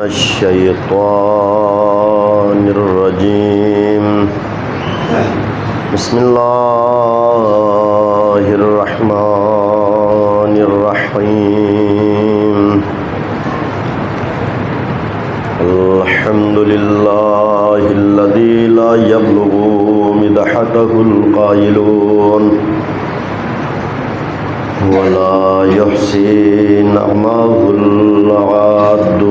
الشيطان الرجيم. بسم الله الرحمن الرحيم. الحمد لله الذي لا يبلغ مدحته القائلون ولا يحصي نعمه العادون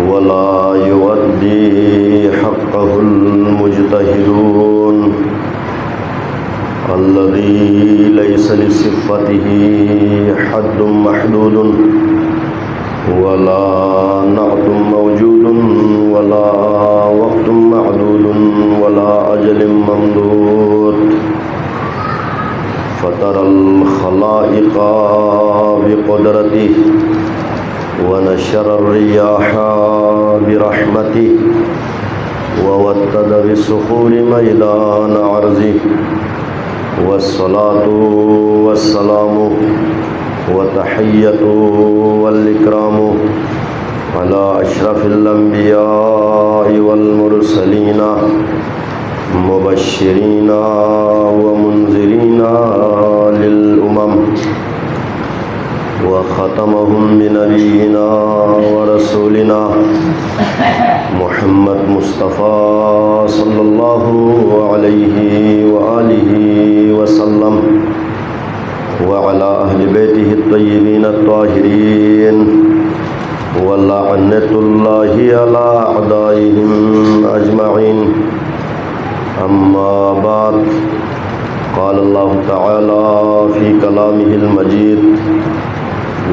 ولا يؤدي حقه المجتهدون الذي ليس لصفته حد محدود ولا نعت موجود ولا وقت معدود ولا أجل ممدود فطر الخلائق بقدرته ونشر الرياح برحمته ووتد بالصخور ميدان عرضه والصلاة والسلام والتحية والإكرام على أشرف الأنبياء والمرسلين مبشرين ومنذرين للأمم وختمهم بنبينا ورسولنا محمد مصطفى صلى الله عليه وآله وسلم وعلى أهل بيته الطيبين الطاهرين ولعنة الله على أعدائهم أجمعين. أما بعد، قال الله تعالى في كلامه المجيد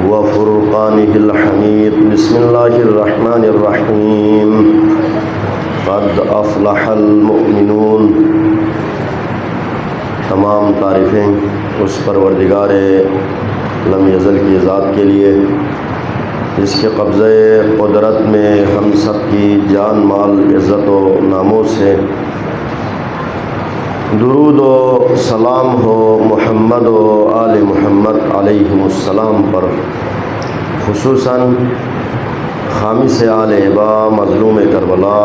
وفرقانه الحميد. بسم الله الرحمن الرحيم. قد أفلح المؤمنون. تمام تعریفیں اس پروردگار لم یزل کی ذات کے لیے جس کے قبضہ قدرت میں ہم سب کی جان مال عزت و ناموس ہے. درود و سلام ہو محمد و آل محمد علیہم السلام پر، خصوصاً خامس آل ابا مظلوم کربلا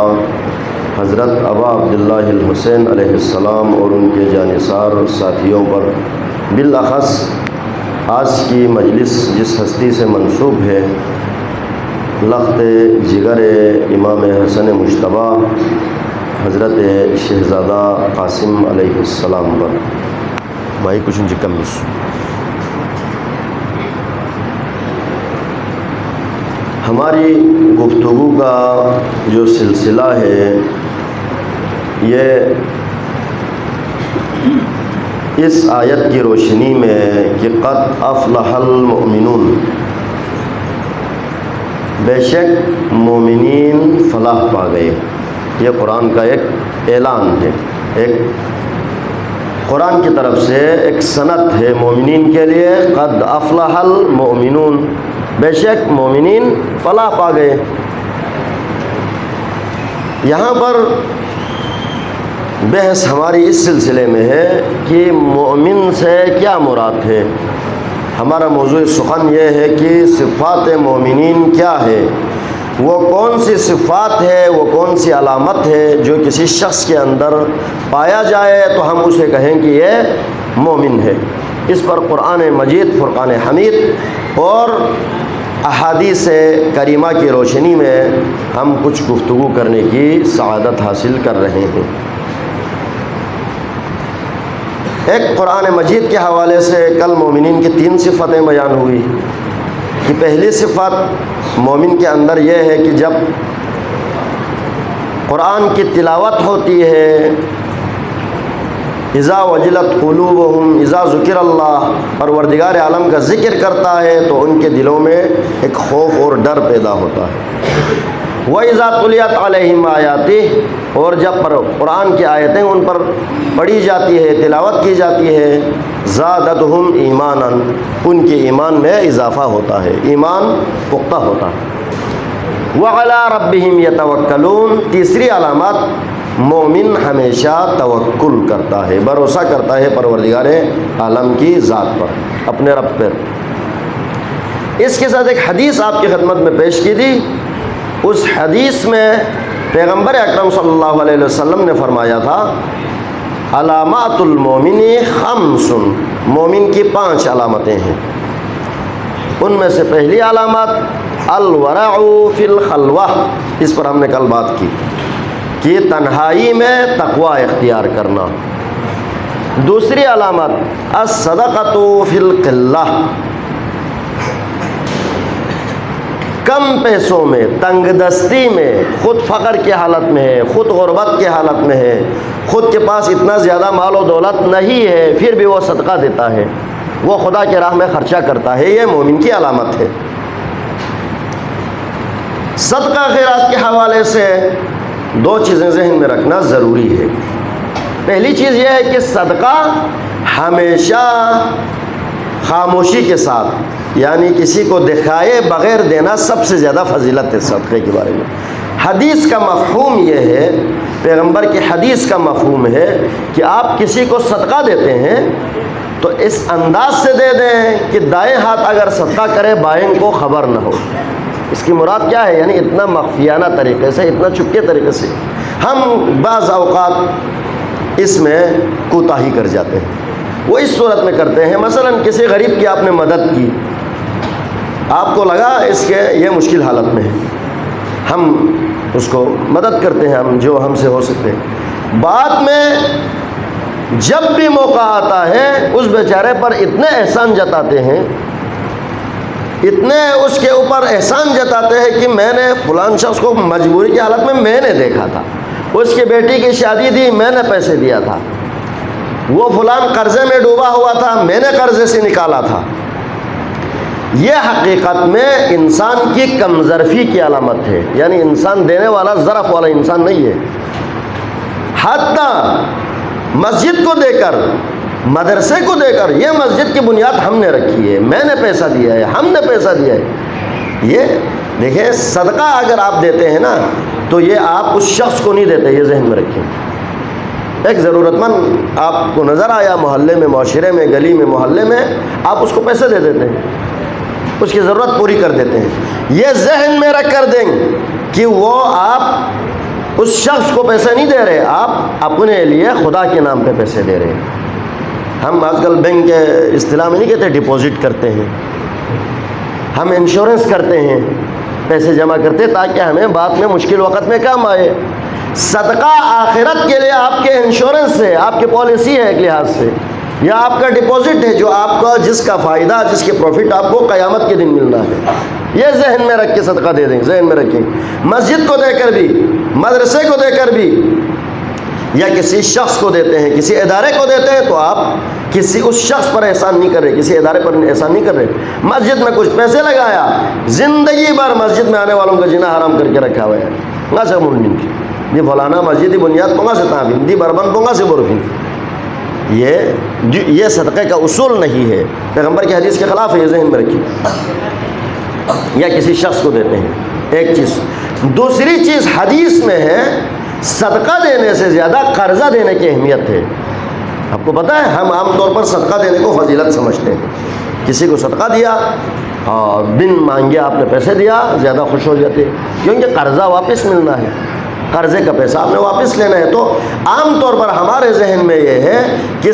حضرت ابا عبداللہ الحسین علیہ السلام اور ان کے جانثار ساتھیوں پر. بالاخص آج کی مجلس جس ہستی سے منسوب ہے، لخت جگر امام حسن مجتبیٰ حضرت شہزادہ قاسم علیہ السلام پر. بھائی کچھ ان کم بس. ہماری گفتگو کا جو سلسلہ ہے یہ اس آیت کی روشنی میں کہ قد افلح المؤمنون، بے شک مومنین فلاح پا گئے. یہ قرآن کا ایک اعلان ہے، ایک قرآن کی طرف سے ایک سند ہے مومنین کے لیے. قد افلح المؤمنون، بے شک مومنین فلاح پا گئے. یہاں پر بحث ہماری اس سلسلے میں ہے کہ مومن سے کیا مراد ہے. ہمارا موضوع سخن یہ ہے کہ صفات مومنین کیا ہے، وہ کون سی صفات ہے، وہ کون سی علامت ہے جو کسی شخص کے اندر پایا جائے تو ہم اسے کہیں کہ یہ مومن ہے. اس پر قرآن مجید فرقان حمید اور احادیث کریمہ کی روشنی میں ہم کچھ گفتگو کرنے کی سعادت حاصل کر رہے ہیں. ایک قرآن مجید کے حوالے سے کل مومنین کی 3 صفتیں بیان ہوئی کہ پہلی صفت مومن کے اندر یہ ہے کہ جب قرآن کی تلاوت ہوتی ہے، اذا وجلت قلوبہم اذا ذکر اللہ، پروردگار عالم کا ذکر کرتا ہے تو ان کے دلوں میں ایک خوف اور ڈر پیدا ہوتا ہے. وَإِذَا تُلِيَتْ عَلَيْهِمْ آیَاتِهِ، اور جب قرآن کی آیتیں ان پر پڑھی جاتی ہے، تلاوت کی جاتی ہے، زادتہم ایمانا، ان کے ایمان میں اضافہ ہوتا ہے، ایمان پختہ ہوتا ہے. وَعَلَىٰ رَبِّهِمْ يَتَوَكَّلُونَ، تیسری علامات مومن ہمیشہ توکل کرتا ہے، بھروسہ کرتا ہے پروردگار عالم کی ذات پر، اپنے رب پر. اس کے ساتھ ایک حدیث آپ کی خدمت میں پیش کی تھی. اس حدیث میں پیغمبر اکرم صلی اللہ علیہ وسلم نے فرمایا تھا علامات المومن خمس، مومن کی 5 علامتیں ہیں. ان میں سے پہلی علامت الورع فی الخلوہ، اس پر ہم نے کل بات کی کہ تنہائی میں تقوی اختیار کرنا. دوسری علامت الصدقۃ فی القلہ، کم پیسوں میں، تنگ دستی میں، خود فقر کی حالت میں ہے، خود غربت کی حالت میں ہے، خود کے پاس اتنا زیادہ مال و دولت نہیں ہے، پھر بھی وہ صدقہ دیتا ہے، وہ خدا کے راہ میں خرچہ کرتا ہے. یہ مومن کی علامت ہے. صدقہ خیرات کے حوالے سے 2 چیزیں ذہن میں رکھنا ضروری ہے. پہلی چیز یہ ہے کہ صدقہ ہمیشہ خاموشی کے ساتھ، یعنی کسی کو دکھائے بغیر دینا سب سے زیادہ فضیلت ہے صدقے کے بارے میں. حدیث کا مفہوم یہ ہے، پیغمبر کی حدیث کا مفہوم ہے کہ آپ کسی کو صدقہ دیتے ہیں تو اس انداز سے دے دیں کہ دائیں ہاتھ اگر صدقہ کرے بائیں کو خبر نہ ہو. اس کی مراد کیا ہے؟ یعنی اتنا مخفیانہ طریقے سے، اتنا چپکے طریقے سے. ہم بعض اوقات اس میں کوتاہی کر جاتے ہیں. وہ اس صورت میں کرتے ہیں، مثلا کسی غریب کی آپ نے مدد کی، آپ کو لگا اس کے یہ مشکل حالت میں ہے، ہم اس کو مدد کرتے ہیں، ہم جو ہم سے ہو سکتے ہیں. بعد میں جب بھی موقع آتا ہے اس بیچارے پر اتنے احسان جتاتے ہیں، اتنے اس کے اوپر احسان جتاتے ہیں کہ میں نے فلان شخص کو مجبوری کی حالت میں نے دیکھا تھا، اس کی بیٹی کی شادی دی، میں نے پیسے دیا تھا، وہ فلان قرضے میں ڈوبا ہوا تھا، میں نے قرضے سے نکالا تھا. یہ حقیقت میں انسان کی کم ظرفی کی علامت ہے. یعنی انسان دینے والا ظرف والا انسان نہیں ہے. حتیٰ مسجد کو دے کر، مدرسے کو دے کر، یہ مسجد کی بنیاد ہم نے رکھی ہے، میں نے پیسہ دیا ہے، ہم نے پیسہ دیا ہے. یہ دیکھیں، صدقہ اگر آپ دیتے ہیں نا تو یہ آپ اس شخص کو نہیں دیتے، یہ ذہن میں رکھیں. ایک ضرورت مند آپ کو نظر آیا محلے میں، معاشرے میں، گلی میں، محلے میں، آپ اس کو پیسے دے دیتے ہیں، اس کی ضرورت پوری کر دیتے ہیں. یہ ذہن میں رکھ کر دیں کہ وہ آپ اس شخص کو پیسے نہیں دے رہے، آپ اپنے لیے خدا کے نام پہ پیسے دے رہے ہیں. ہم آج کل بینک کے اصطلاح میں نہیں کہتے ڈپازٹ کرتے ہیں، ہم انشورنس کرتے ہیں، پیسے جمع کرتے ہیں تاکہ ہمیں بعد میں مشکل وقت میں کام آئے. صدقہ آخرت کے لیے آپ کے انشورنس ہے، آپ کی پالیسی ہے ایک لحاظ سے، یا آپ کا ڈپازٹ ہے جو آپ کا، جس کا فائدہ، جس کے پروفٹ آپ کو قیامت کے دن ملنا ہے. یہ ذہن میں رکھ کے صدقہ دے دیں، ذہن میں رکھیں. مسجد کو دے کر بھی، مدرسے کو دے کر بھی، یا کسی شخص کو دیتے ہیں، کسی ادارے کو دیتے ہیں تو آپ کسی اس شخص پر احسان نہیں کر رہے، کسی ادارے پر احسان نہیں کر رہے. مسجد میں کچھ پیسے لگایا، زندگی بھر مسجد میں آنے والوں کا جنا حرام کر کے رکھا ہوا ہے. نہ سے مومن کی یہ فلانا مسجد بنیاد پونگا سے تعبین دی بربن پونگا سے برفین، یہ صدقے کا اصول نہیں ہے، پیغمبر کی حدیث کے خلاف ہے، یہ ذہن میں رکھیے. یا کسی شخص کو دیتے ہیں، ایک چیز. دوسری چیز حدیث میں ہے صدقہ دینے سے زیادہ قرضہ دینے کی اہمیت ہے. آپ کو پتہ ہے ہم عام طور پر صدقہ دینے کو فضیلت سمجھتے ہیں. کسی کو صدقہ دیا اور بن مانگے آپ نے پیسے دیا، زیادہ خوش ہو جاتے کیونکہ قرضہ واپس ملنا ہے، قرضے کا پیسہ آپ نے واپس لینا ہے. تو عام طور پر ہمارے ذہن میں یہ ہے کہ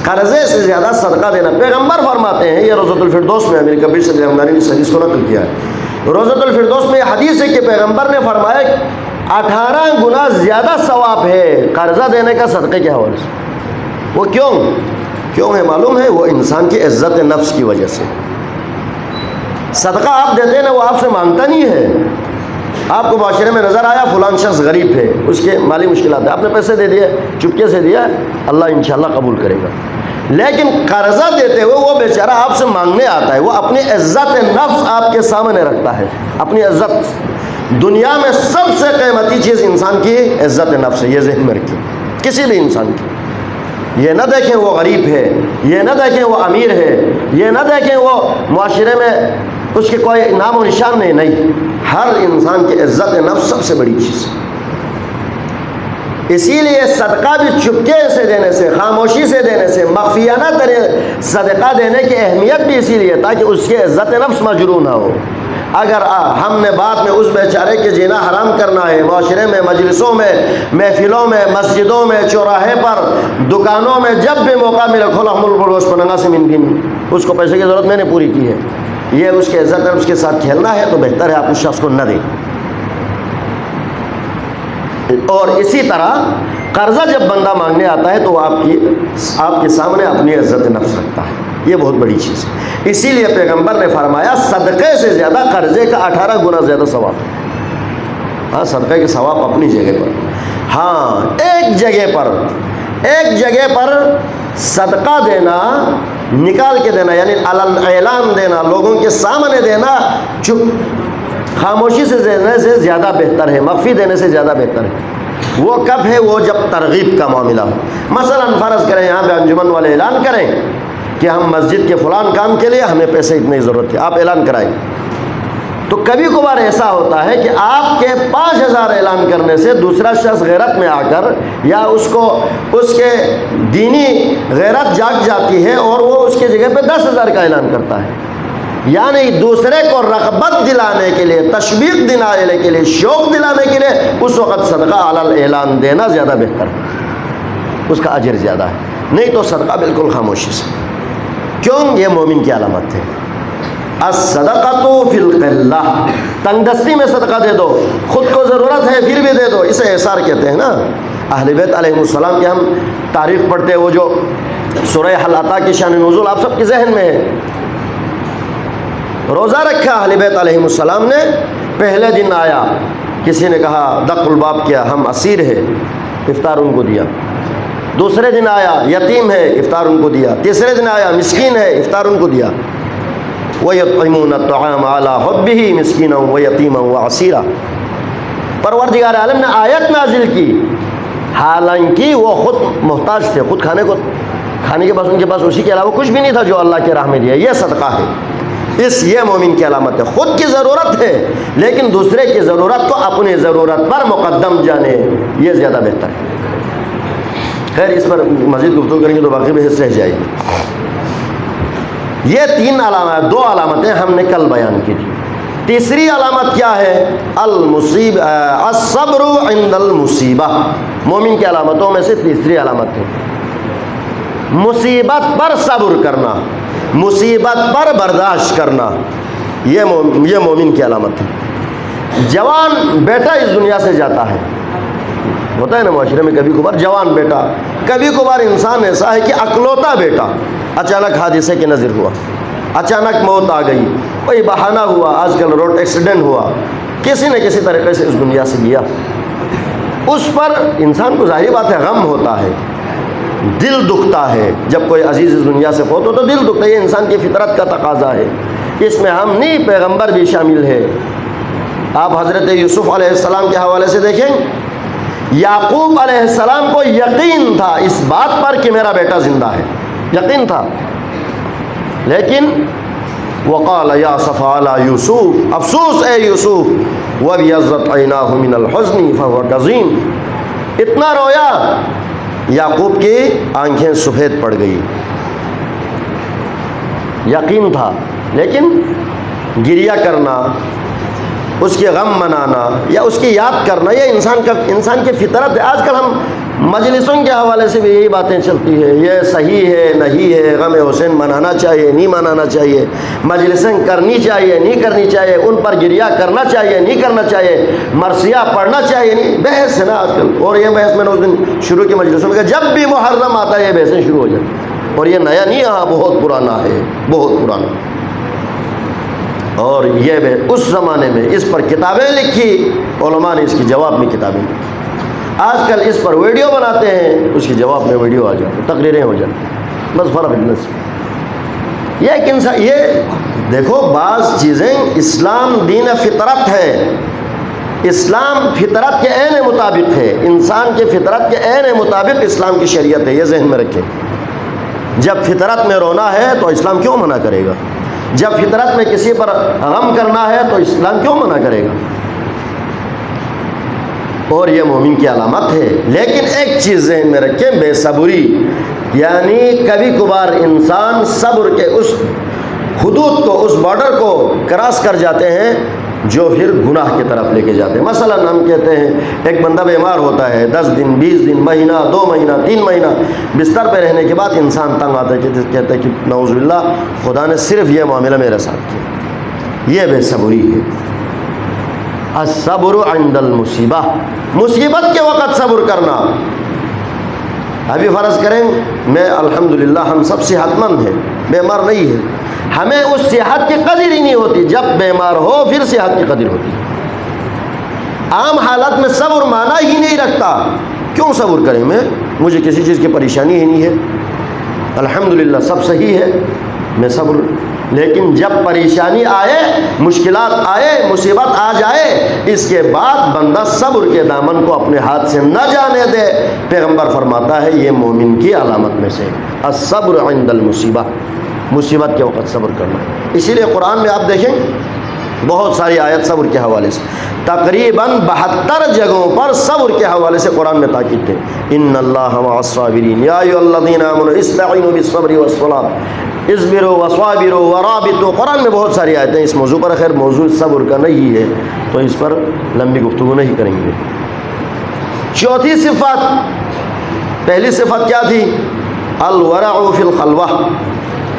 قرضے سے زیادہ صدقہ دینا. پیغمبر فرماتے ہیں، یہ روضۃ الفردوس میں امیر کبیر صدیق رحمانی نے اس حدیث کو نقل کیا ہے. روضۃ الفردوس میں یہ حدیث ہے کہ پیغمبر نے فرمایا 18 گنا زیادہ ثواب ہے قرضہ دینے کا صدقے کے حوالے سے. وہ کیوں ہے معلوم ہے؟ وہ انسان کی عزت نفس کی وجہ سے. صدقہ آپ دیتے ہیں نا، وہ آپ سے مانگتا نہیں ہے. آپ کو معاشرے میں نظر آیا فلان شخص غریب ہے، اس کے مالی مشکلات ہیں، آپ نے پیسے دے دیے، چپکے سے دیا، اللہ انشاءاللہ قبول کرے گا. لیکن قرضہ دیتے ہوئے وہ بیچارہ آپ سے مانگنے آتا ہے، وہ اپنی عزت نفس آپ کے سامنے رکھتا ہے. اپنی عزت، دنیا میں سب سے قیمتی چیز انسان کی عزت نفس ہے، یہ ذہن میں رکھیں. کسی بھی انسان کی، یہ نہ دیکھیں وہ غریب ہے، یہ نہ دیکھیں وہ امیر ہے، یہ نہ دیکھیں وہ معاشرے میں اس کے کوئی نام و نشان نہیں. ہر انسان کی عزت نفس سب سے بڑی چیز ہے. اسی لیے صدقہ بھی چپکے سے دینے سے، خاموشی سے دینے سے، مخفیانہ صدقہ دینے کی اہمیت بھی اسی لیے تاکہ اس کی عزت نفس مجروح نہ ہو۔ اگر ہم نے بعد میں اس بیچارے کے جینا حرام کرنا ہے، معاشرے میں، مجلسوں میں، محفلوں میں، مسجدوں میں، چوراہے پر، دکانوں میں، جب بھی موقع ملے کھولا ملک پڑوس پنگا سے ممکن اس کو پیسے کی ضرورت میں نے پوری کی ہے، یہ اس کے عزت نفس کے ساتھ کھیلنا ہے، تو بہتر ہے آپ اس شخص کو نہ دیں۔ اور اسی طرح قرضہ جب بندہ مانگنے آتا ہے تو آپ کے سامنے اپنی عزت نفس رکھتا ہے، یہ بہت بڑی چیز ہے۔ اسی لیے پیغمبر نے فرمایا صدقے سے زیادہ قرضے کا 18 گنا زیادہ ثواب۔ ہاں، صدقے کے ثواب اپنی جگہ پر، ہاں ایک جگہ پر صدقہ دینا، نکال کے دینا، یعنی اعلان دینا، لوگوں کے سامنے دینا، خاموشی سے دینے سے زیادہ بہتر ہے، مخفی دینے سے زیادہ بہتر ہے۔ وہ کب ہے؟ وہ جب ترغیب کا معاملہ ہو۔ مثلا فرض کریں یہاں پہ انجمن والے اعلان کریں کہ ہم مسجد کے فلان کام کے لیے ہمیں پیسے اتنی ضرورت ہے، آپ اعلان کرائیں، تو کبھی کبھار ایسا ہوتا ہے کہ آپ کے 5000 اعلان کرنے سے دوسرا شخص غیرت میں آ کر، یا اس کے دینی غیرت جاگ جاتی ہے اور وہ اس کے جگہ پہ 10,000 کا اعلان کرتا ہے، یعنی دوسرے کو رغبت دلانے کے لیے، تشویق دلانے کے لیے، شوق دلانے کے لیے اس وقت صدقہ علی اعلان دینا زیادہ بہتر ہے، اس کا اجر زیادہ ہے، نہیں تو صدقہ بالکل خاموشی سے۔ کیوں؟ یہ مومن کی علامت ہے۔ الصدقۃ فی القلہ، تنگ دستی میں صدقہ دے دو، خود کو ضرورت ہے پھر بھی دے دو، اسے احسار کہتے ہیں نا۔ اہل بیت علیہ السلام کی ہم تاریخ پڑھتے ہیں، وہ جو سورہ حل عطا کی شان نزول آپ سب کے ذہن میں ہے۔ روزہ رکھا اہل بیت علیہ السلام نے، پہلے دن آیا، کسی نے کہا دق الباب کیا، ہم اسیر ہے، افطار ان کو دیا۔ دوسرے دن آیا یتیم ہے، افطار ان کو دیا۔ تیسرے دن آیا مسکین ہے، افطار ان کو دیا۔ وَيُطْعِمُونَ الطَّعَامَ عَلَىٰ حُبِّهِ مِسْكِينًا وَيَتِيمًا وَأَسِيرًا۔ پروردگار عالم نے آیت نازل کی، حالانکہ وہ خود محتاج تھے، خود کھانے کے بعد ان کے پاس اسی کے علاوہ کچھ بھی نہیں تھا جو اللہ کے راہ میں دیا۔ یہ صدقہ ہے، یہ مومن کی علامت ہے۔ خود کی ضرورت ہے لیکن دوسرے کی ضرورت کو اپنی ضرورت پر مقدم جانے، یہ زیادہ بہتر ہے۔ خیر، اس پر مزید گفتگو کریں گے تو باقی بحث رہ جائے گی۔ یہ 3 علامات، 2 علامتیں ہم نے کل بیان کی تھی۔ تیسری علامت کیا ہے؟ الصبر عند المصیبہ، مومن کی علامتوں میں سے تیسری علامت ہے مصیبت پر صبر کرنا، مصیبت پر برداشت کرنا، یہ مومن کی علامت ہے۔ جوان بیٹا اس دنیا سے جاتا ہے، ہوتا ہے نا معاشرے میں کبھی کبھار جوان بیٹا، کبھی کبھار انسان ایسا ہے کہ اکلوتا بیٹا اچانک حادثے کے نظر ہوا، اچانک موت آ گئی، کوئی بہانہ ہوا، آج کل روڈ ایکسیڈنٹ ہوا، کسی نہ کسی طریقے سے اس دنیا سے گیا، اس پر انسان کو ظاہری بات ہے غم ہوتا ہے، دل دکھتا ہے۔ جب کوئی عزیز اس دنیا سے فوت ہو تو دل دکھتا ہے، یہ انسان کی فطرت کا تقاضا ہے، اس میں ہم نہیں، پیغمبر بھی شامل ہے۔ آپ حضرت یوسف علیہ السلام کے حوالے سے دیکھیں، یعقوب علیہ السلام کو یقین تھا اس بات پر کہ میرا بیٹا زندہ ہے، یقین تھا، لیکن وقال یا صفا علی یوسف، افسوس اے یوسف، وابیضت عیناہ من الحزن فهو کظیم، اتنا رویا یعقوب کی آنکھیں سفید پڑ گئی، یقین تھا لیکن گریہ کرنا، اس کے غم منانا یا اس کی یاد کرنا، یہ انسان کی فطرت ہے۔ آج کل ہم مجلسوں کے حوالے سے بھی یہی باتیں چلتی ہے، یہ صحیح ہے نہیں ہے، غم حسین منانا چاہیے نہیں منانا چاہیے، مجلسیں کرنی چاہیے نہیں کرنی چاہیے، ان پر گریہ کرنا چاہیے نہیں کرنا چاہیے، مرثیہ پڑھنا چاہیے نہیں، بحث ہے نا آج کل۔ اور یہ بحث میں نے اس دن شروع کی مجلسوں میں کہا، جب بھی محرم آتا ہے یہ بحثیں شروع ہو جاتی، اور یہ نیا نہیں، ہاں بہت پرانا ہے، بہت پرانا۔ اور یہ اس زمانے میں اس پر کتابیں لکھی، علماء نے اس کی جواب میں کتابیں لکھی، آج کل اس پر ویڈیو بناتے ہیں، اس کی جواب میں ویڈیو آ جاتی، تقریریں ہو جاتی، بس فرق اتنا سے۔ یہ ایک انسان، یہ دیکھو بعض چیزیں، اسلام دین فطرت ہے، اسلام فطرت کے عین مطابق ہے، انسان کے فطرت کے عین مطابق اسلام کی شریعت ہے، یہ ذہن میں رکھیں۔ جب فطرت میں رونا ہے تو اسلام کیوں منع کرے گا؟ جب فطرت میں کسی پر غم کرنا ہے تو اسلام کیوں منع کرے گا؟ اور یہ مومن کی علامت ہے۔ لیکن ایک چیز ذہن میں رکھیں، بے صبری، یعنی کبھی کبھار انسان صبر کے اس حدود کو، اس بارڈر کو کراس کر جاتے ہیں جو پھر گناہ کی طرف لے کے جاتے ہیں۔ مثلا ہم کہتے ہیں ایک بندہ بیمار ہوتا ہے، 10 دن 20 دن، مہینہ 2 مہینہ 3 مہینہ بستر پہ رہنے کے بعد انسان تنگ آتا ہے، کہتا ہے کہ نعوذ باللہ خدا نے صرف یہ معاملہ میرے ساتھ کیا۔ یہ بے صبری ہے۔ الصبر عند المصیبہ، مصیبت کے وقت صبر کرنا۔ ابھی فرض کریں میں الحمدللہ ہم سب صحت مند ہیں، بیمار نہیں ہے، ہمیں اس صحت کی قدر ہی نہیں ہوتی، جب بیمار ہو پھر صحت کی قدر ہوتی۔ عام حالات میں صبر معنی ہی نہیں رکھتا، کیوں صبر کریں؟ مجھے کسی چیز کی پریشانی ہی نہیں ہے، الحمدللہ سب صحیح ہے، میں صبر۔ لیکن جب پریشانی آئے، مشکلات آئے، مصیبت آ جائے، اس کے بعد بندہ صبر کے دامن کو اپنے ہاتھ سے نہ جانے دے۔ پیغمبر فرماتا ہے یہ مومن کی علامت میں سے الصبر عند المصیبہ، مصیبت کے وقت صبر کرنا۔ اسی لیے قرآن میں آپ دیکھیں بہت ساری آیت صبر کے حوالے سے، تقریباً 72 جگہوں پر صبر کے حوالے سے قرآن میں تاکید ہے۔ ان اللہ مع الصابرین یا ایھا الذین آمنوا استعینوا بالصبر والصلاۃ اصبروا وصابروا ورابطوا۔ قرآن میں بہت ساری آیتیں اس موضوع پر، خیر موضوع صبر کا نہیں ہے تو اس پر لمبی گفتگو نہیں کریں گے۔ چوتھی صفت، پہلی صفت کیا تھی؟ الورع فی الخلوہ،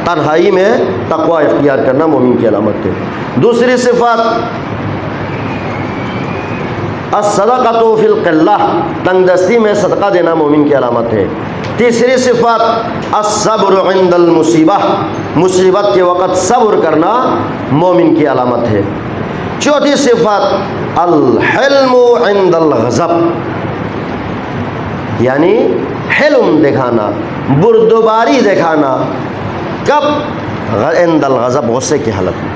تنہائی میں تقوی اختیار کرنا مومن کی علامت ہے۔ دوسری صفت الصدقۃ فی القلہ، تنگ دستی میں صدقہ دینا مومن کی علامت ہے۔ تیسری صفت الصبر عند المصیبہ، مصیبت کے وقت صبر کرنا مومن کی علامت ہے۔ چوتھی صفت الحلم عند الغضب، یعنی حلم دکھانا، بردباری دکھانا۔ کب؟ عند الغضب، غصے کی حالت میں۔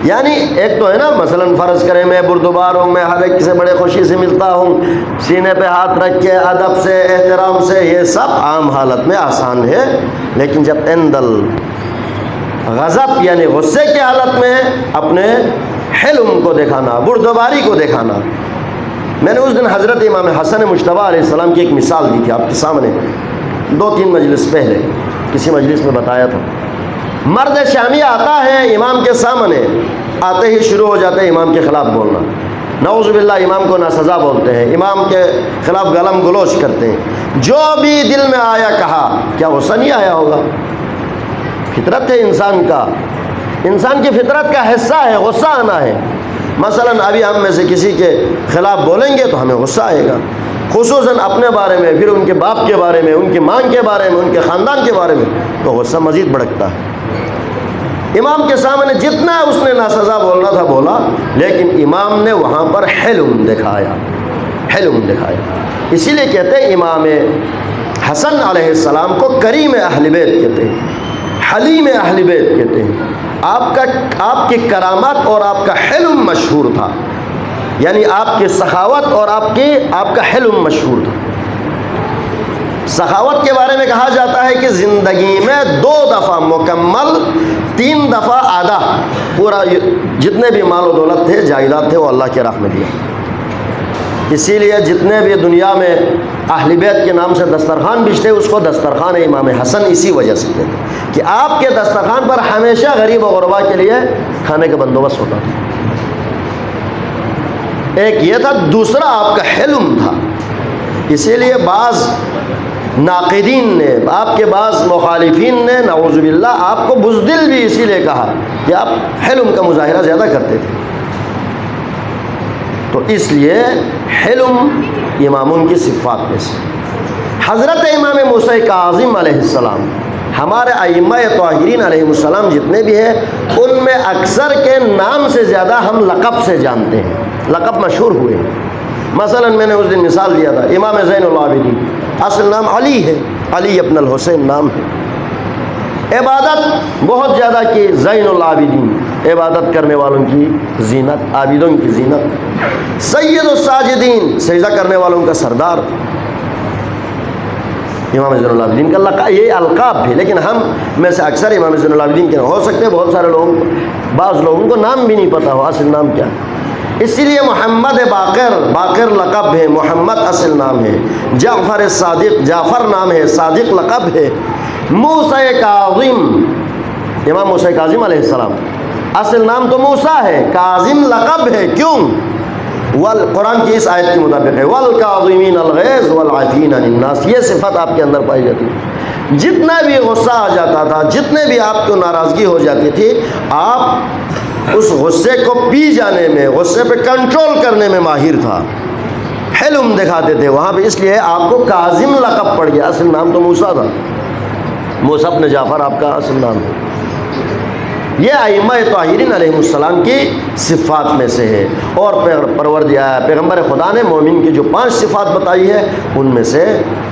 یعنی ایک تو ہے نا، مثلا فرض کریں میں بردبار ہوں، میں ہر ایک سے بڑے خوشی سے ملتا ہوں، سینے پہ ہاتھ رکھ کے ادب سے احترام سے، یہ سب عام حالت میں آسان ہے۔ لیکن جب عند الغضب یعنی غصے کی حالت میں اپنے حلم کو دکھانا، بردباری کو دکھانا۔ میں نے اس دن حضرت امام حسن مجتبیٰ علیہ السلام کی ایک مثال دی تھی آپ کے سامنے، 2-3 مجلس پہلے کسی مجلس میں بتایا تھا۔ مرد شامی آتا ہے امام کے سامنے، آتے ہی شروع ہو جاتے ہیں امام کے خلاف بولنا، نعوذ باللہ امام کو ناسزا بولتے ہیں، امام کے خلاف گالم گلوچ کرتے ہیں۔ جو بھی دل میں آیا کہا، کیا غصہ نہیں آیا ہوگا؟ فطرت ہے انسان کا، انسان کی فطرت کا حصہ ہے غصہ آنا ہے۔ مثلا ابھی ہم میں سے کسی کے خلاف بولیں گے تو ہمیں غصہ آئے گا، خصوصاً اپنے بارے میں، پھر ان کے باپ کے بارے میں، ان کی ماں کے بارے میں، ان کے خاندان کے بارے میں، تو غصہ مزید بھڑکتا ہے۔ امام کے سامنے جتنا اس نے ناسزا بولنا تھا بولا، لیکن امام نے وہاں پر حلم دکھایا، حلم دکھایا۔ اسی لیے کہتے ہیں امام حسن علیہ السلام کو کریم اہل بیت کہتے ہیں، حلیم اہل بیت کہتے ہیں۔ آپ کی کرامات اور آپ کا حلم مشہور تھا، یعنی آپ کی سخاوت اور آپ کا حلم مشہور تھا۔ سخاوت کے بارے میں کہا جاتا ہے کہ زندگی میں 2 دفعہ مکمل، 3 دفعہ آدھا، پورا جتنے بھی مال و دولت تھے، جائیداد تھے، وہ اللہ کے راہ میں دیا۔ اسی لیے جتنے بھی دنیا میں اہل بیت کے نام سے دسترخوان بچتے، اس کو دسترخوان امام حسن اسی وجہ سے کہتے ہیں کہ آپ کے دسترخوان پر ہمیشہ غریب و غربا کے لیے کھانے کا بندوبست ہوتا تھا۔ ایک یہ تھا، دوسرا آپ کا حلم تھا۔ اسی لیے بعض ناقدین نے، آپ کے بعض مخالفین نے نعوذ باللہ آپ کو بزدل بھی اسی لیے کہا کہ آپ حلم کا مظاہرہ زیادہ کرتے تھے۔ تو اس لیے حلم اماموں کی صفات میں سے۔ حضرت امام موسیٰ کاظم علیہ السلام، ہمارے ائمہ طاہرین علیہ السلام جتنے بھی ہیں، ان میں اکثر کے نام سے زیادہ ہم لقب سے جانتے ہیں، لقب مشہور ہوئے ہیں۔ مثلا میں نے اس دن مثال دیا تھا، امام زین العابدین، اصل نام علی ہے، علی ابن الحسین نام ہے۔ عبادت بہت زیادہ کی، زین العابدین، عبادت کرنے والوں کی زینت، عابدوں کی زینت۔ سید الساجدین، سجدہ کرنے والوں کا سردار، امام زین العابدین کا لقب، یہ القاب بھی، لیکن ہم میں سے اکثر امام زین العابدین کے ہو سکتے ہیں، بہت سارے لوگوں، بعض لوگوں کو نام بھی نہیں پتہ ہو اصل نام کیا ہے۔ اسی لیے محمد باقر لقب ہے، محمد اصل نام ہے، جعفر صادق جعفر نام ہے، صادق لقب ہے، موسیٰ کاظم امام موسیٰ کاظم علیہ السلام اصل نام تو موسیٰ ہے، کاظم لقب ہے، کیوں؟ قرآن کی اس آیت کے مطابق ہے والکاظمین الغیظ والعافین عن الناس، یہ صفت آپ کے اندر پائی جاتی ہے۔ جتنا بھی غصہ آ جاتا تھا، جتنے بھی آپ کو ناراضگی ہو جاتی تھی، آپ اس غصے کو پی جانے میں، غصے پہ کنٹرول کرنے میں ماہر تھا، حلم دکھاتے تھے وہاں پہ، اس لیے آپ کو کاظم لقب پڑ گیا، اصل نام تو موسیٰ تھا، موسیٰ بن جعفر آپ کا اصل نام ہے۔ یہ ائمہ طاہرین علیہ السلام کی صفات میں سے ہے، اور پیغمبر خدا نے مومن کی جو 5 صفات بتائی ہے ان میں سے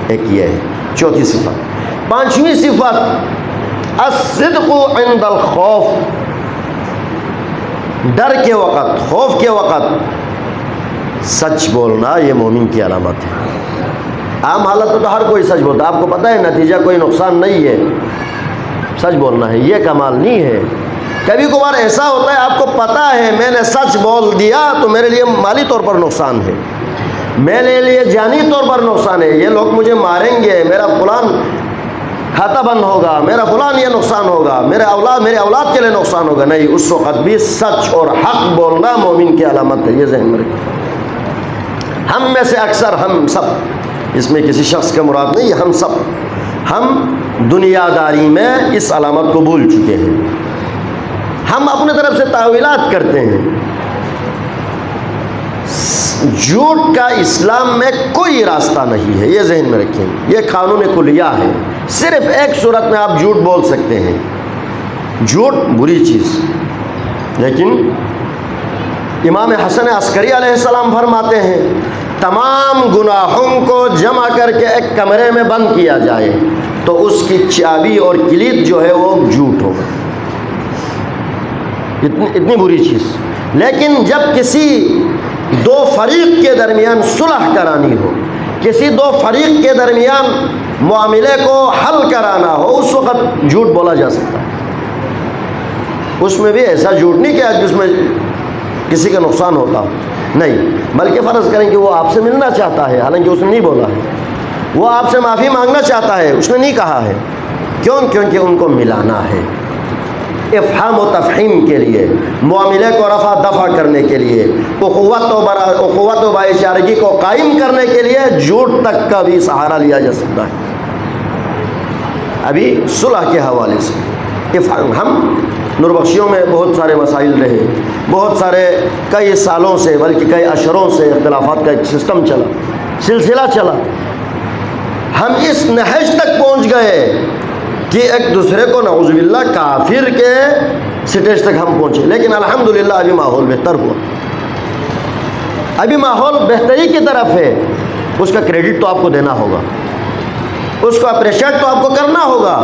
ایک یہ ہے، چوتھی صفت۔ 5ویں صفت الصدق عند الخوف، ڈر کے وقت، خوف کے وقت سچ بولنا یہ مومن کی علامت ہے۔ عام حالت میں تو ہر کوئی سچ بولتا ہے، آپ کو پتہ ہے نتیجہ کوئی نقصان نہیں ہے، سچ بولنا ہے، یہ کمال نہیں ہے۔ کبھی کبھار ایسا ہوتا ہے آپ کو پتہ ہے میں نے سچ بول دیا تو میرے لیے مالی طور پر نقصان ہے، میرے لیے جانی طور پر نقصان ہے، یہ لوگ مجھے ماریں گے، میرا فلان کھاتا بند ہوگا، میرا فلان یہ نقصان ہوگا، میرے اولاد کے لیے نقصان ہوگا، نہیں، اس وقت بھی سچ اور حق بولنا مومن کی علامت ہے، یہ ذہن میں رکھیں۔ ہم میں سے اکثر، ہم سب، اس میں کسی شخص کا مراد نہیں، ہم سب، ہم دنیا داری میں اس علامت کو بھول چکے ہیں، ہم اپنے طرف سے تاویلات کرتے ہیں۔ جھوٹ کا اسلام میں کوئی راستہ نہیں ہے، یہ ذہن میں رکھیں، یہ قانون کلیہ ہے، صرف ایک صورت میں آپ جھوٹ بول سکتے ہیں، جھوٹ بری چیز، لیکن امام حسن عسکری علیہ السلام فرماتے ہیں تمام گناہوں کو جمع کر کے ایک کمرے میں بند کیا جائے تو اس کی چابی اور کلید جو ہے وہ جھوٹ ہوگا، اتنی بری چیز۔ لیکن جب کسی دو فریق کے درمیان صلح کرانی ہو، کسی دو فریق کے درمیان معاملے کو حل کرانا ہو، اس وقت جھوٹ بولا جا سکتا ہے، اس میں بھی ایسا جھوٹ نہیں کہ جس میں کسی کا نقصان ہوتا ہو، نہیں، بلکہ فرض کریں کہ وہ آپ سے ملنا چاہتا ہے، حالانکہ اس نے نہیں بولا ہے، وہ آپ سے معافی مانگنا چاہتا ہے، اس نے نہیں کہا ہے، کیوں؟ کیونکہ ان کو ملانا ہے، افہام و تفہیم کے لیے، معاملے کو رفع دفع کرنے کے لیے، اخوت و بھائی چارگی کو قائم کرنے کے لیے جھوٹ تک کا بھی سہارا لیا جا سکتا ہے۔ ابھی صلح کے حوالے سے ہم نوربخشیوں میں بہت سارے مسائل رہے، بہت سارے کئی سالوں سے بلکہ کئی اشروں سے اختلافات کا ایک سسٹم چلا، سلسلہ چلا، ہم اس نہج تک پہنچ گئے کہ ایک دوسرے کو نعوذ باللہ کافر کے سٹیج تک ہم پہنچے، لیکن الحمدللہ ابھی ماحول بہتر ہوا، ابھی ماحول بہتری کی طرف ہے، اس کا کریڈٹ تو آپ کو دینا ہوگا، اس کو اپریشیٹ تو آپ کو کرنا ہوگا۔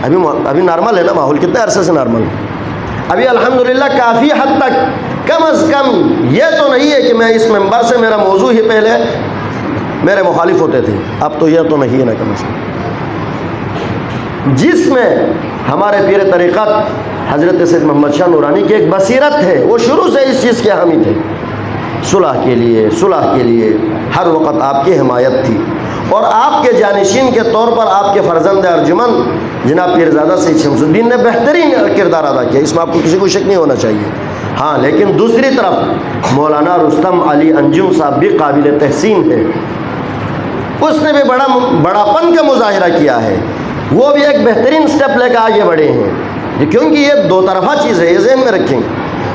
ابھی نارمل ہے نا ماحول، کتنے عرصے سے نارمل ہے، ابھی الحمدللہ کافی حد تک، کم از کم یہ تو نہیں ہے کہ میں اس ممبر سے میرا موضوع ہی پہلے میرے مخالف ہوتے تھے، اب تو یہ تو نہیں ہے نا کم از کم، جس میں ہمارے پیر طریقت حضرت سید محمد شاہ نورانی کی ایک بصیرت ہے، وہ شروع سے اس چیز کے حامی تھے، صلح کے لیے ہر وقت آپ کی حمایت تھی، اور آپ کے جانشین کے طور پر آپ کے فرزند ارجمند جناب پیرزادہ سید شمس الدین نے بہترین کردار ادا کیا، اس میں آپ کو کسی کو شک نہیں ہونا چاہیے۔ ہاں، لیکن دوسری طرف مولانا رستم علی انجم صاحب بھی قابل تحسین ہے، اس نے بھی بڑاپن کا مظاہرہ کیا ہے، وہ بھی ایک بہترین سٹیپ لے کے آگے بڑھے ہیں، کیونکہ یہ دو طرفہ چیز ہے، یہ ذہن میں رکھیں۔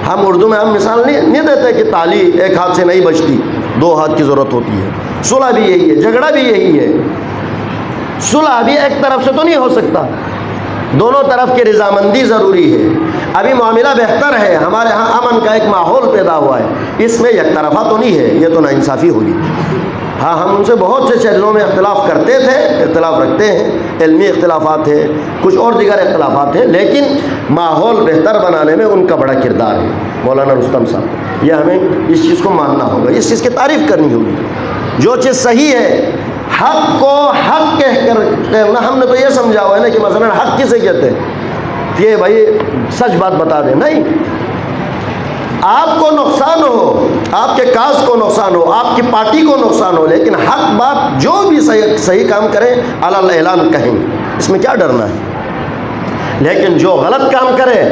ہم اردو میں ہم مثال نہیں دیتے کہ تالی ایک ہاتھ سے نہیں بجتی، 2 ہاتھ کی ضرورت ہوتی ہے، صلح بھی یہی ہے، جھگڑا بھی یہی ہے، صلح بھی ایک طرف سے تو نہیں ہو سکتا، دونوں طرف کی رضامندی ضروری ہے۔ ابھی معاملہ بہتر ہے، ہمارے ہاں امن کا ایک ماحول پیدا ہوا ہے، اس میں یک طرفہ تو نہیں ہے، یہ تو ناانصافی ہوگی۔ ہاں، ہم ان سے بہت سے چیزوں میں اختلاف کرتے تھے، اختلاف رکھتے ہیں، علمی اختلافات ہیں، کچھ اور دیگر اختلافات ہیں، لیکن ماحول بہتر بنانے میں ان کا بڑا کردار ہے، مولانا رستم صاحب، یہ ہمیں اس چیز کو ماننا ہوگا، اس چیز کی تعریف کرنی ہوگی۔ جو چیز صحیح ہے، حق کو حق کہہ کر کہنا، ہم نے تو یہ سمجھا ہوا ہے نا کہ مثلا حق کسے کہتے ہیں کہ بھائی سچ بات بتا دیں، نہیں، آپ کو نقصان ہو، آپ کے کاز کو نقصان ہو، آپ کی پارٹی کو نقصان ہو، لیکن حق بات جو بھی صحیح کام کریں علی اعلان کہیں، اس میں کیا ڈرنا ہے؟ لیکن جو غلط کام کرے،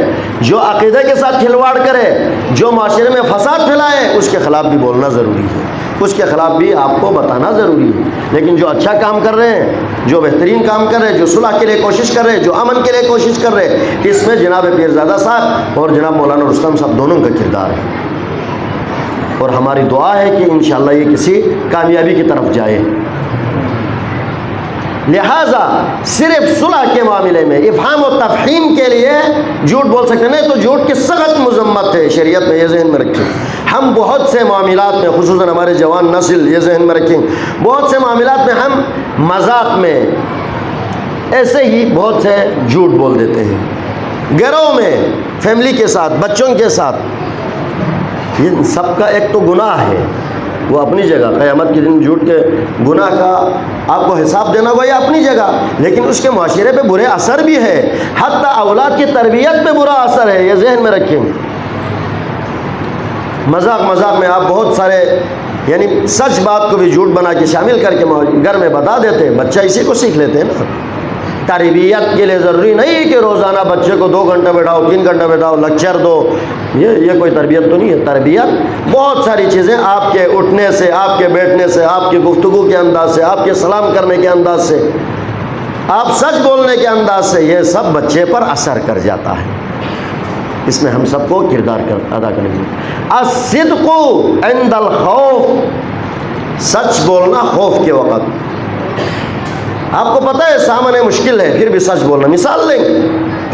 جو عقیدے کے ساتھ کھلواڑ کرے، جو معاشرے میں فساد پھیلائے، اس کے خلاف بھی بولنا ضروری ہے، اس کے خلاف بھی آپ کو بتانا ضروری ہے۔ لیکن جو اچھا کام کر رہے ہیں، جو بہترین کام کر رہے ہیں، جو صلح کے لیے کوشش کر رہے ہیں، جو امن کے لیے کوشش کر رہے ہیں، اس میں جناب پیرزادہ صاحب اور جناب مولانا رستم صاحب دونوں کا کردار ہے، اور ہماری دعا ہے کہ انشاءاللہ یہ کسی کامیابی کی طرف جائے۔ لہٰذا صرف صلح کے معاملے میں افہام و تفہیم کے لیے جھوٹ بول سکتے نہیں، تو جھوٹ کی سخت مذمت ہے شریعت میں، یہ ذہن میں رکھیں۔ ہم بہت سے معاملات میں، خصوصاً ہمارے جوان نسل یہ ذہن میں رکھیں، بہت سے معاملات میں ہم مذاق میں ایسے ہی بہت سے جھوٹ بول دیتے ہیں، گھروں میں، فیملی کے ساتھ، بچوں کے ساتھ۔ یہ سب کا ایک تو گناہ ہے، وہ اپنی جگہ، قیامت کے دن جھوٹ کے گناہ کا آپ کو حساب دینا ہوگا، یہ اپنی جگہ، لیکن اس کے معاشرے پہ برے اثر بھی ہے، حتی اولاد کی تربیت پہ برا اثر ہے، یہ ذہن میں رکھیں۔ مذاق میں آپ بہت سارے یعنی سچ بات کو بھی جھوٹ بنا کے شامل کر کے گھر میں بتا دیتے ہیں، بچہ اسی کو سیکھ لیتے ہیں نا۔ تربیت کے لیے ضروری نہیں کہ روزانہ بچے کو 2 گھنٹہ بیٹھاؤ، 3 گھنٹہ بیٹھاؤ، لیکچر دو، یہ کوئی تربیت تو نہیں ہے۔ تربیت بہت ساری چیزیں آپ کے اٹھنے سے، آپ کے بیٹھنے سے، آپ کی گفتگو کے انداز سے، آپ کے سلام کرنے کے انداز سے، آپ سچ بولنے کے انداز سے، یہ سب بچے پر اثر کر جاتا ہے۔ اس میں ہم سب کو کردار ادا کریں گے۔ الصدق عند الخوف، سچ بولنا خوف کے وقت۔ آپ کو پتہ ہے سامنے مشکل ہے، پھر بھی سچ بولنا۔ مثال لیں،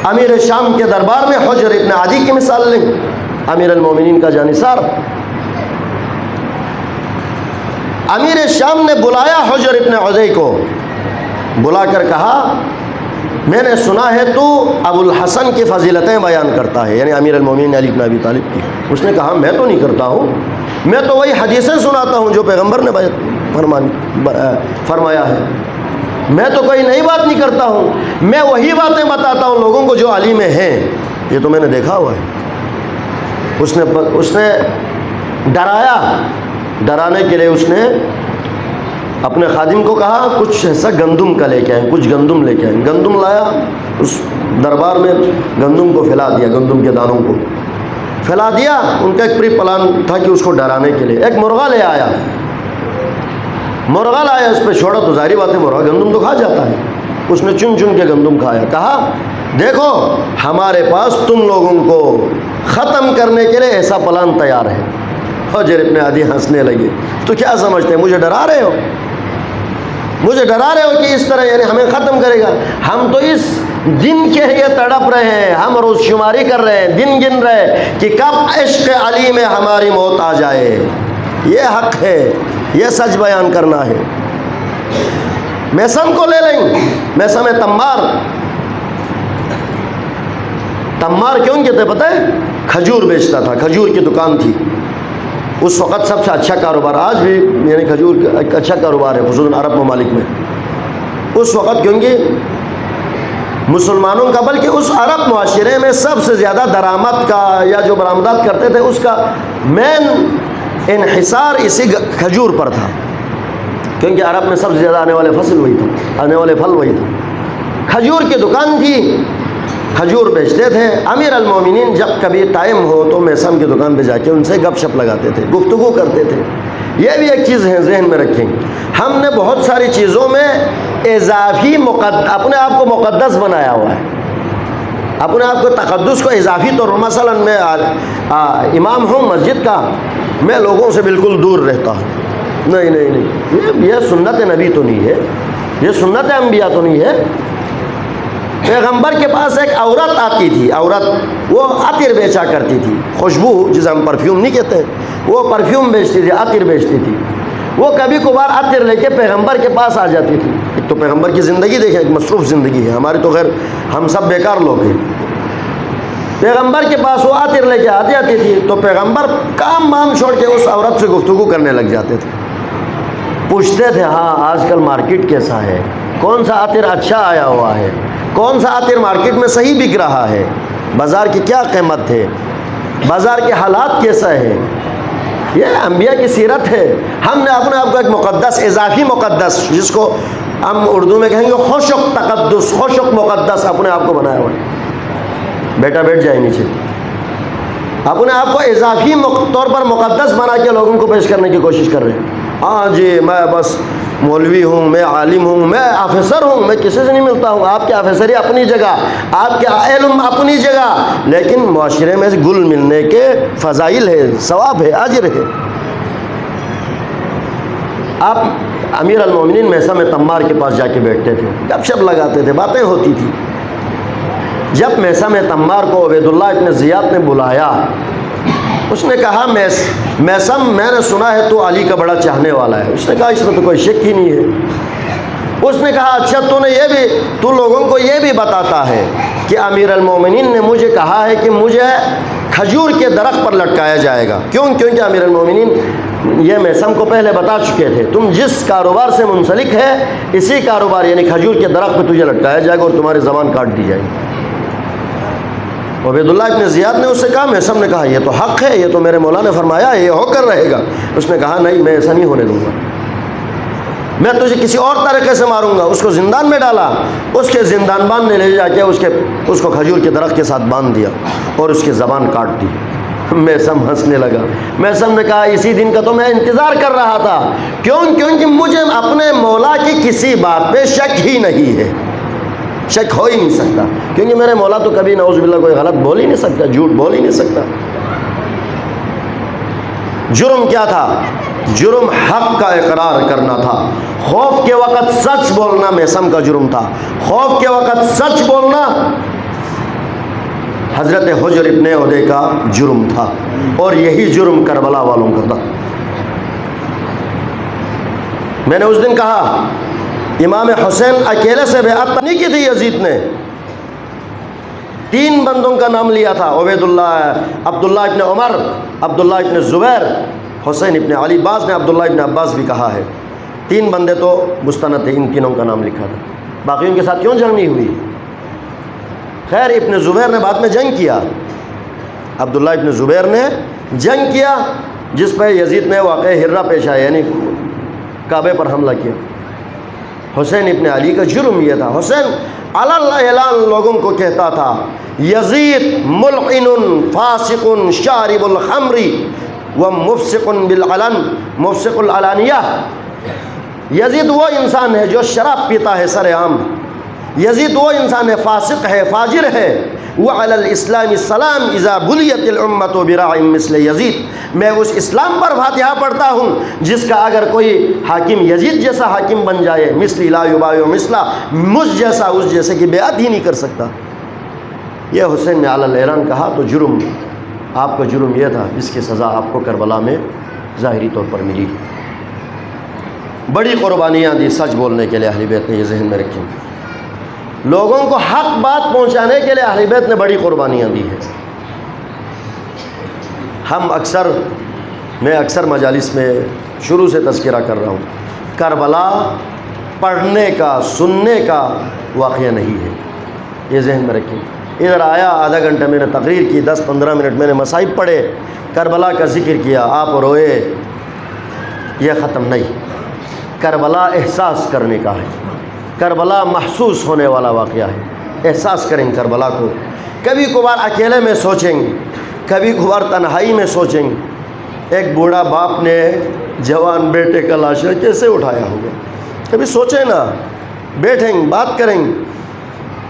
امیر شام کے دربار میں حجر ابن عدی کی مثال لیں، امیر المومنین کا جانثار۔ امیر شام نے بلایا حجر ابن عدی کو، بلا کر کہا میں نے سنا ہے تو ابو الحسن کی فضیلتیں بیان کرتا ہے، یعنی امیر المومنین علی بن ابی طالب کی۔ اس نے کہا میں تو نہیں کرتا ہوں، میں تو وہی حدیثیں سناتا ہوں جو پیغمبر نے فرمایا ہے، میں تو کوئی نئی بات نہیں کرتا ہوں، میں وہی باتیں بتاتا ہوں لوگوں کو جو علی میں ہیں، یہ تو میں نے دیکھا ہوا ہے۔ اس نے ڈرایا، ڈرانے کے لیے اس نے اپنے خادم کو کہا کچھ ایسا گندم کا لے کے آئیں، کچھ گندم لے کے آئیں۔ گندم لایا، اس دربار میں گندم کو پھیلا دیا، گندم کے دانوں کو پھیلا دیا۔ ان کا ایک پری پلان تھا کہ اس کو ڈرانے کے لیے ایک مرغا لے آیا، مرغا لایا، اس پہ چھوڑا تو ظاہری بات ہے مرغا گندم تو کھا جاتا ہے۔ اس نے چن چن کے گندم کھایا، کہا دیکھو ہمارے پاس تم لوگوں کو ختم کرنے کے لیے ایسا پلان تیار ہے۔ حجر ابن عدی ہنسنے لگے، تو کیا سمجھتے ہیں مجھے ڈرا رہے ہو؟ مجھے ڈرا رہے ہو کہ اس طرح یعنی ہمیں ختم کرے گا؟ ہم تو اس دن کے لیے تڑپ رہے ہیں، ہم روز شماری کر رہے ہیں، دن گن رہے ہیں کہ کب عشق علی میں ہماری موت آ جائے۔ یہ حق ہے، یہ سچ بیان کرنا ہے۔ میسم کو لے لیں، میسم تمار، تمار کیوں کہتے پتہ ہے؟ کھجور بیچتا تھا، کھجور کی دکان تھی اس وقت، سب سے اچھا کاروبار، آج بھی یعنی کھجور کا ایک اچھا کاروبار ہے خصوصاً عرب ممالک میں اس وقت، کیونکہ مسلمانوں کا بلکہ اس عرب معاشرے میں سب سے زیادہ درآمد کا یا جو برآمدات کرتے تھے اس کا مین انحصار اسی کھجور پر تھا، کیونکہ عرب میں سب سے زیادہ آنے والے فصل وہی تھا، آنے والے پھل وہی تھا۔ کھجور کی دکان تھی، کھجور بیچتے تھے۔ امیر المومنین جب کبھی ٹائم ہو تو میسم کی دکان پہ جا کے ان سے گپ شپ لگاتے تھے، گفتگو کرتے تھے۔ یہ بھی ایک چیز ہے ذہن میں رکھیں، ہم نے بہت ساری چیزوں میں اضافی اپنے آپ کو مقدس بنایا ہوا ہے، اپنے آپ کو تقدس کو اضافی طور پر، مثلا میں امام ہوں مسجد کا، میں لوگوں سے بالکل دور رہتا ہوں، نہیں، یہ سنت نبی تو نہیں ہے، یہ سنت انبیاء تو نہیں ہے۔ پیغمبر کے پاس ایک عورت آتی تھی، عورت وہ عطر بیچا کرتی تھی، خوشبو جسے ہم پرفیوم نہیں کہتے، وہ پرفیوم بیچتی تھی، عطر بیچتی تھی۔ وہ کبھی کبھار عطر لے کے پیغمبر کے پاس آ جاتی تھی۔ ایک تو پیغمبر کی زندگی دیکھیں، ایک مصروف زندگی ہے، ہماری تو خیر ہم سب بیکار لوگ ہیں۔ پیغمبر کے پاس وہ عطر لے کے آتی تھی تو پیغمبر کام وام چھوڑ کے اس عورت سے گفتگو کرنے لگ جاتے تھے، پوچھتے تھے ہاں آج کل مارکیٹ کیسا ہے، کون سا عطر اچھا آیا ہوا ہے، کون سا عطر مارکیٹ میں صحیح بک رہا ہے، بازار کی کیا قیمت ہے، بازار کے حالات کیسا ہے. یہ انبیاء کی سیرت ہے. ہم نے اپنے آپ کو ایک مقدس، اضافی مقدس، جس کو ہم اردو میں کہیں گے خوشک تقدس، خوشک مقدس، اپنے آپ کو بنایا ہوا ہے. بیٹا بیٹھ جائے نیچے. اپنے آپ کو اضافی طور پر مقدس بنا کے لوگوں کو پیش کرنے کی کوشش کر رہے ہیں. ہاں جی میں بس مولوی ہوں، میں عالم ہوں، میں آفیسر ہوں، میں کسی سے نہیں ملتا ہوں. آپ کے آفیسری اپنی جگہ، آپ کے علم اپنی جگہ، لیکن معاشرے میں گل ملنے کے فضائل ہے، ثواب ہے، اجر ہے. آپ امیر المومنین میثم تمار کے پاس جا کے بیٹھتے تھے، گپ شپ لگاتے تھے، باتیں ہوتی تھی. جب میثم تمار کو عبید اللہ ابن زیاد نے بلایا، اس نے کہا میثم میں نے سنا ہے تو علی کا بڑا چاہنے والا ہے. اس نے کہا اس میں تو کوئی شک ہی نہیں ہے. اس نے کہا اچھا تو لوگوں کو یہ بھی بتاتا ہے کہ امیر المومنین نے مجھے کہا ہے کہ مجھے کھجور کے درخت پر لٹکایا جائے گا. کیونکہ امیر المومنین یہ میثم کو پہلے بتا چکے تھے، تم جس کاروبار سے منسلک ہے اسی کاروبار یعنی کھجور کے درخت پہ تجھے لٹکایا جائے گا اور تمہاری زبان کاٹ دی جائے گی. عبید اللہ ابن زیاد نے اس سے کہا، میثم نے کہا یہ تو حق ہے، یہ تو میرے مولا نے فرمایا یہ ہو کر رہے گا. اس نے کہا نہیں، میں ایسا نہیں ہونے دوں گا، میں تجھے کسی اور طریقے سے ماروں گا. اس کو زندان میں ڈالا. اس کے زندان بان نے لے جا کے اس کو کھجور کے درخت کے ساتھ باندھ دیا اور اس کی زبان کاٹ دی. میثم ہنسنے لگا. میثم نے کہا اسی دن کا تو میں انتظار کر رہا تھا. کیونکہ مجھے اپنے مولا کی کسی بات پہ شک ہی نہیں ہے، شک ہو ہی نہیں سکتا، کیونکہ میرے مولا تو کبھی نعوذ باللہ کوئی غلط بول ہی نہیں سکتا، جھوٹ بول ہی نہیں سکتا. جرم کیا تھا؟ جرم حق کا اقرار کرنا تھا. خوف کے وقت سچ بولنا میثم کا جرم تھا. خوف کے وقت سچ بولنا حضرت حجر ابن عدے کا جرم تھا، اور یہی جرم کربلا والوں کا تھا. میں نے اس دن کہا امام حسین اکیلے سے بیعت نہیں کی تھی. یزید نے 3 بندوں کا نام لیا تھا، عبید اللہ، عبداللہ ابن عمر، عبداللہ ابن زبیر، حسین ابن علی. بعض نے عبداللہ ابن عباس بھی کہا ہے. 3 بندے تو مستند تھے، ان تینوں کا نام لکھا تھا. باقیوں کے ساتھ کیوں جنگ نہیں ہوئی؟ خیر ابن زبیر نے بعد میں جنگ کیا. عبداللہ ابن زبیر نے جنگ کیا جس پہ یزید نے واقع ہرہ پیش آیا، یعنی کعبے پر حملہ کیا. حسین ابن علی کا جرم یہ تھا. حسین علی اعلان لوگوں کو کہتا تھا یزید ملعن فاسق شارب الخمر ومفسق بالعلن، مفسق العلانیہ. یزید وہ انسان ہے جو شراب پیتا ہے سر عام. یزید وہ انسان ہے، فاسق ہے، فاجر ہے. وعلی الاسلام السلام اذا بلیت الامت براع مثل یزید. میں اس اسلام پر فاتحہ پڑھتا ہوں جس کا اگر کوئی حاکم یزید جیسا حاکم بن جائے، مثل لا یبایع مثلا، مجھ جیسا اس جیسے کی بیعت ہی نہیں کر سکتا. یہ حسین نے علی الاعلان کہا. تو جرم، آپ کا جرم یہ تھا جس کی سزا آپ کو کربلا میں ظاہری طور پر ملی. بڑی قربانیاں دی سچ بولنے کے لیے اہل بیت نے، یہ ذہن میں رکھیں. لوگوں کو حق بات پہنچانے کے لیے اہل بیت نے بڑی قربانیاں دی ہیں. میں اکثر مجالس میں شروع سے تذکرہ کر رہا ہوں، کربلا پڑھنے کا، سننے کا واقعہ نہیں ہے، یہ ذہن میں رکھیں. ادھر آیا، آدھا گھنٹہ میں نے تقریر کی، 10-15 منٹ میں نے مصائب پڑھے، کربلا کا ذکر کیا، آپ روئے، یہ ختم نہیں. کربلا احساس کرنے کا ہے. کربلا محسوس ہونے والا واقعہ ہے. احساس کریں کربلا کو. کبھی کبھار اکیلے میں سوچیں گے، کبھی کبھار تنہائی میں سوچیں گے. ایک بوڑھا باپ نے جوان بیٹے کا لاشا کیسے اٹھایا ہوگا. کبھی سوچیں نا، بیٹھیں گے، بات کریں گے.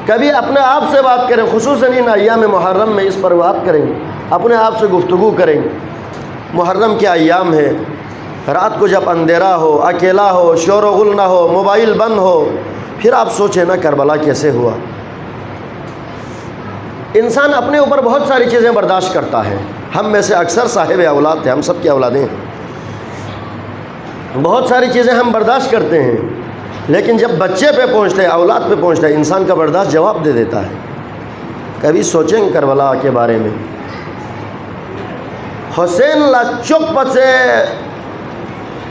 کبھی اپنے آپ سے بات کریں، خصوصاً ان ایام محرم میں اس پر بات کریں، اپنے آپ سے گفتگو کریں. محرم کے ایام ہے، رات کو جب اندھیرا ہو، اکیلا ہو، شور و غل نہ ہو، موبائل بند ہو، پھر آپ سوچیں نا کربلا کیسے ہوا. انسان اپنے اوپر بہت ساری چیزیں برداشت کرتا ہے. ہم میں سے اکثر صاحب اولاد تھے، ہم سب کی اولادیں ہیں. بہت ساری چیزیں ہم برداشت کرتے ہیں، لیکن جب بچے پہ پہنچتے ہیں، اولاد پہ پہنچتا ہے، انسان کا برداشت جواب دے دیتا ہے. کبھی سوچیں کربلا کے بارے میں. حسین لا چپ سے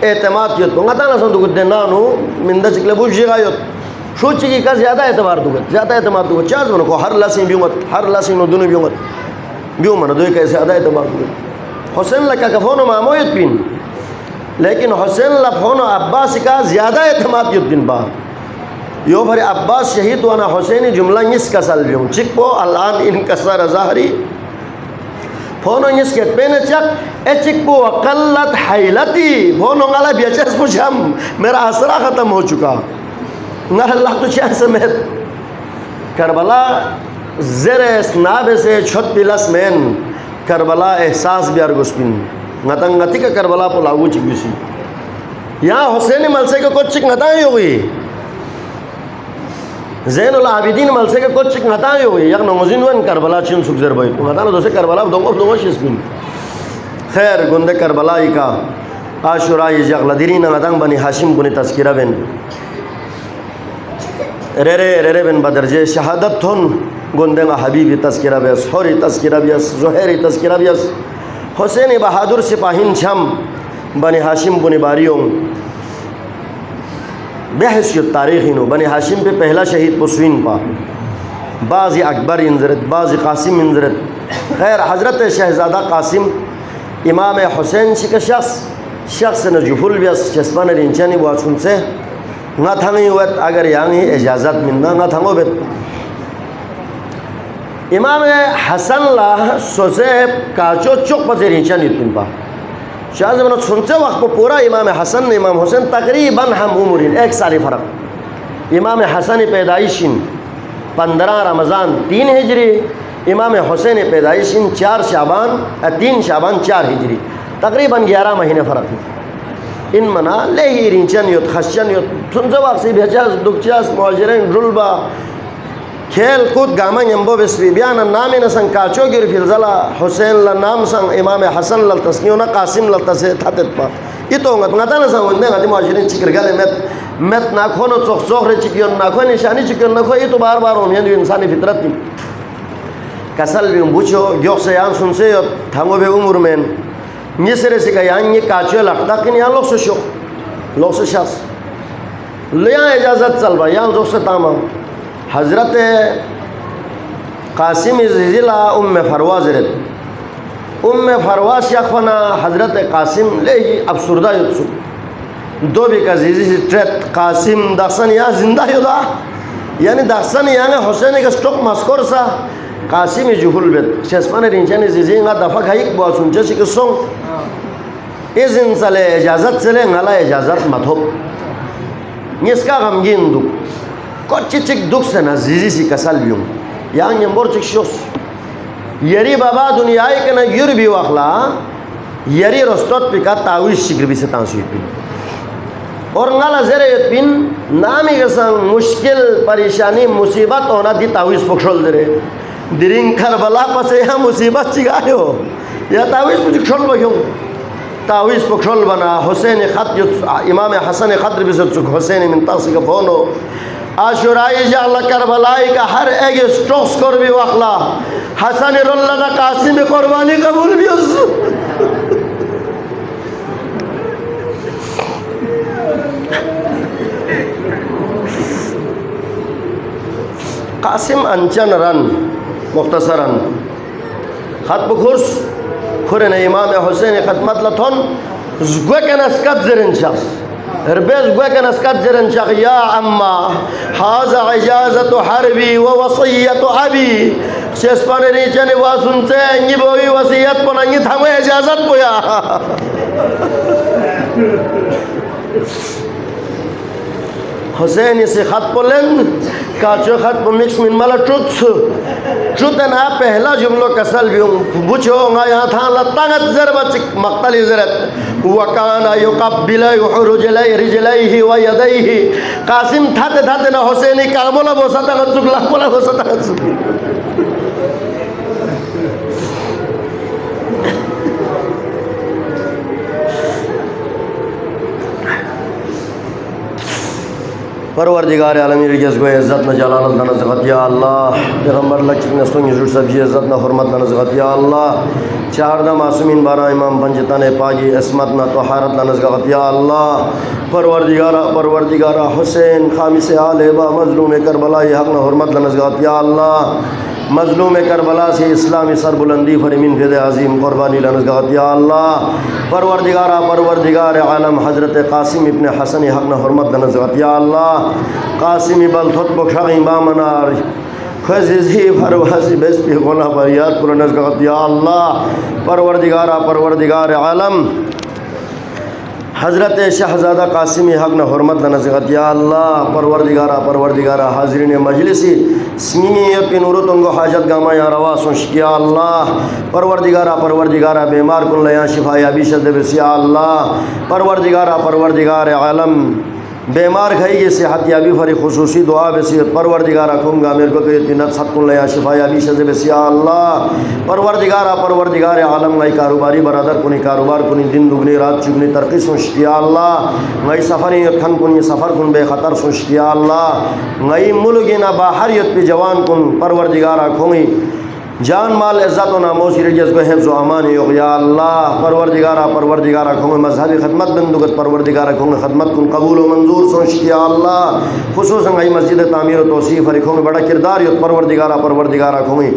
اعتماد کیت کو غتا نہ سن دو نانو مندا چکلے بوجی گایت شوچی کا زیادہ اعتبار دو، زیادہ اعتماد دو. چاز کو ہر لاسین بیومت، ہر لاسین دونوں بیومت. بیو من دوی کیسے ادا اعتماد ہوئی حسین لکا کفون و معمویت بین لیکن حسین لفون و عباس کا زیادہ اعتماد یت بین با یو بھر عباس شہید وانا حسینی جملہ نس کسل بیوں چکو الان ان کسر ظاہری فونو نس کت پین چک اے چکو وقلت حیلتی فونو غلا بیچس پوچھم میرا اسرا ختم ہو چکا نہ اللہ تو چاہ سمیت کربلا زر اسناب سے چھت پلس مین کربلا احساس بیار گسپن نتنگتی کا کربلا پو لاغو چک بیسی یہاں حسینی ملسے کے کچھ چک نتائیں ہوئی زین العابدین ملسے کے کچھ چک نتائیں ہوئی یک نموزین وین کربلا چین سک زر بائی نتائیں دوسے کربلا دونگو شسپن خیر گندے کربلا ہی کا آشورائی جغل دیرین نتائیں بنی حاشم بنی تذکرہ بن رے بن بدرجے شہادت تھن گندے گا حبیبی تذکرہ بیس حوری تذکرہ بیس زہیری تذکرہ بیس حسین بہادر سپاہین چھم بنی حاشم بنی باریوں بحثیت تاریخی نو بنی حاشم پہ پہلا شہید پسوین پا بعضی اکبر انزرت بعضی قاسم انزرت خیر حضرت شہزادہ قاسم امام حسین شک شخص نے جفل بیس چسپان رینچانی واسن سے نہ تھنگی ویت اگر یعنی اجازت مننا نہ تھنگو بیت امام حسن لا سوزے کاچو چک پتے رینچان یتن پا شاہ زمانہ سنتے وقت پہ پورا امام حسن امام حسین تقریباً ہم عمرین ایک سالی فرق امام حسن پیدائشین 15 رمضان 3 ہجری امام حسین پیدائشین 4 شعبان 3 شعبان 4 ہجری تقریباً 11 مہینے فرق ان منا لے ہی رینچن یوت خشچن یوت سنتے وقت سی بھیچاس دکچاس معجرین رلبا کھیل کود گاما یمبو بسوی بیانا نامی نسن کاچو گیر فیلزلا حسین لنام سن امام حسن للتسنیونا قاسم للتسے تھاتت پا ایتو ngata نسن وندے ngati معجرین چکر گلے مت ناکھونو چوخ رے چکیون ناکھو نشانی چکیون ناکھو ایتو بار بار ہوں یہ انسانی فطرت تھی کسل بھی بوچھو گیوخ سے یان سن سے تھانگو بے عمر میں نیسرے سے کہ یان یہ کاچو لگتا کہ یان لوگ سے شخص لیاں اجازت چل با یان زوخ سے تاما حضرت قاسم زیزلہ ام فرواز رت ام فرواز شخونا حضرت قاسم لے ہی افسردہ یتسو دو بھی کا زیزی سے ٹریت قاسم دخصن یا زندہ یدا یعنی دخصن یعنی حسین کا سٹوک مسکور سا قاسم جہول بیت شسپان رینچانی زیزی nga دفع گھائیک بوا سنچے شکی سنگ ازن سلے اجازت سلے نالا اجازت مطھوب نیس کا غمگین دو کچھ چک دکھ سے نزیزی سی کسل بیوں یا نمبر چک شخص یری بابا دنیای کے نا یر بھی واخلا یری رستوت پی کا تاویش شکر بھی سے تانسویت پی اور نالا زیرے پین نامی کسان مشکل پریشانی مصیبت ہونا دی تاویش پکشل درے درین کربلا پسے یا مصیبت چگانے ہو یا تاویش پکشل بکیوں تاویش پکشل بنا حسین خط امام حسن خطر بھی سے چک حسین من تاسی کا فونو آشورائی جعل کربلائی کا ہر ایک سٹوکس کر بھی واخلا حسن رلنا قاسم قربانی قبول بھی اس قاسم انچن رن مختصرن خط بخورس خورن امام حسین خطمت لطن زگوے کے نسکت زرن شخص ربیز گوے کے نسکت زرن شخص یا اما حاض عجازت حربی و وصیت عبی شیسپان ریچن واسن سے انگی بوئی وصیت پن انگی تھامے اجازت پویا حسین اسی خط پلن کاچو خط پو مکس من مالا ٹروت نا پہلا جملو کسل بیوں بچو گا یہاں تھا لطنگت ضربت مقتلی ضرط وکانا یقبل رجلیہ و یدیہ قاسم تھاتے تھاتے نا حسینی کامولا بوسا تغنسک لحمولا بوسا تغنسک پروردگار عالمی رجز گوئے عزت نہ جلالت نہ نزغت یا اللہ پیغمبر لچک نسلوں یزور سبجی عزت نہ حرمت نہ نزغت یا اللہ چاردہ معصومین بارا امام بنجتان پاگی عصمت نہ طہارت نہ نزغت یا اللہ پروردگارہ حسین خامس آل با مظلوم کربلائی حق نہ حرمت نہ نزغت یا اللہ مظلوم کربلا سے اسلامی سربلندی فرمین فید عظیم قربانی لنزگات یا اللہ پروردگار عالم حضرت قاسم ابن حسن حق نہ حرمت لنزگات یا اللہ قاسمی بلتھت بخشاقی بامنار خزیزی پرواسی بیس پی غلا بریاد پر نزگات یا اللہ پروردگار عالم حضرت شہزادہ قاسمی حق نہ حرمت لنزگات یا اللہ پروردگار حاضرین مجلسی سمیمیت کی نورت انگو حاجت گاما یا روا سنش یا اللہ پروردگار بیمار کن لیا شفا یا بیشت بس یا اللہ پروردگار عالم بیمار کھائی گی صحت یابی فری خصوصی دعا بسیت پروردگارہ کھوں گا میرے کو کہ اتنی صحت کن لیا شفا یابی شد بس یا اللہ پروردگار عالم گئی کاروباری برادر کنی کاروبار کنی دن دگنی رات چگنی ترقی سنش یا اللہ گئی سفری کھن کنی سفر کن بے خطر سنش یا اللہ گئی ملگی نہ باہریت پہ جوان کن پروردگارہ کھونگی جان مال عزت و ناموس رجز کو حفظ و امان یو یا اللہ پروردگارہ کھونگے مذہبی خدمت بندگت پروردگارہ کھونگے خدمت کن قبول و منظور سنش یا اللہ خصوصاً گئی مسجد تعمیر و توسیع فری کھونگے بڑا کردار یو پروردگارہ کھونگے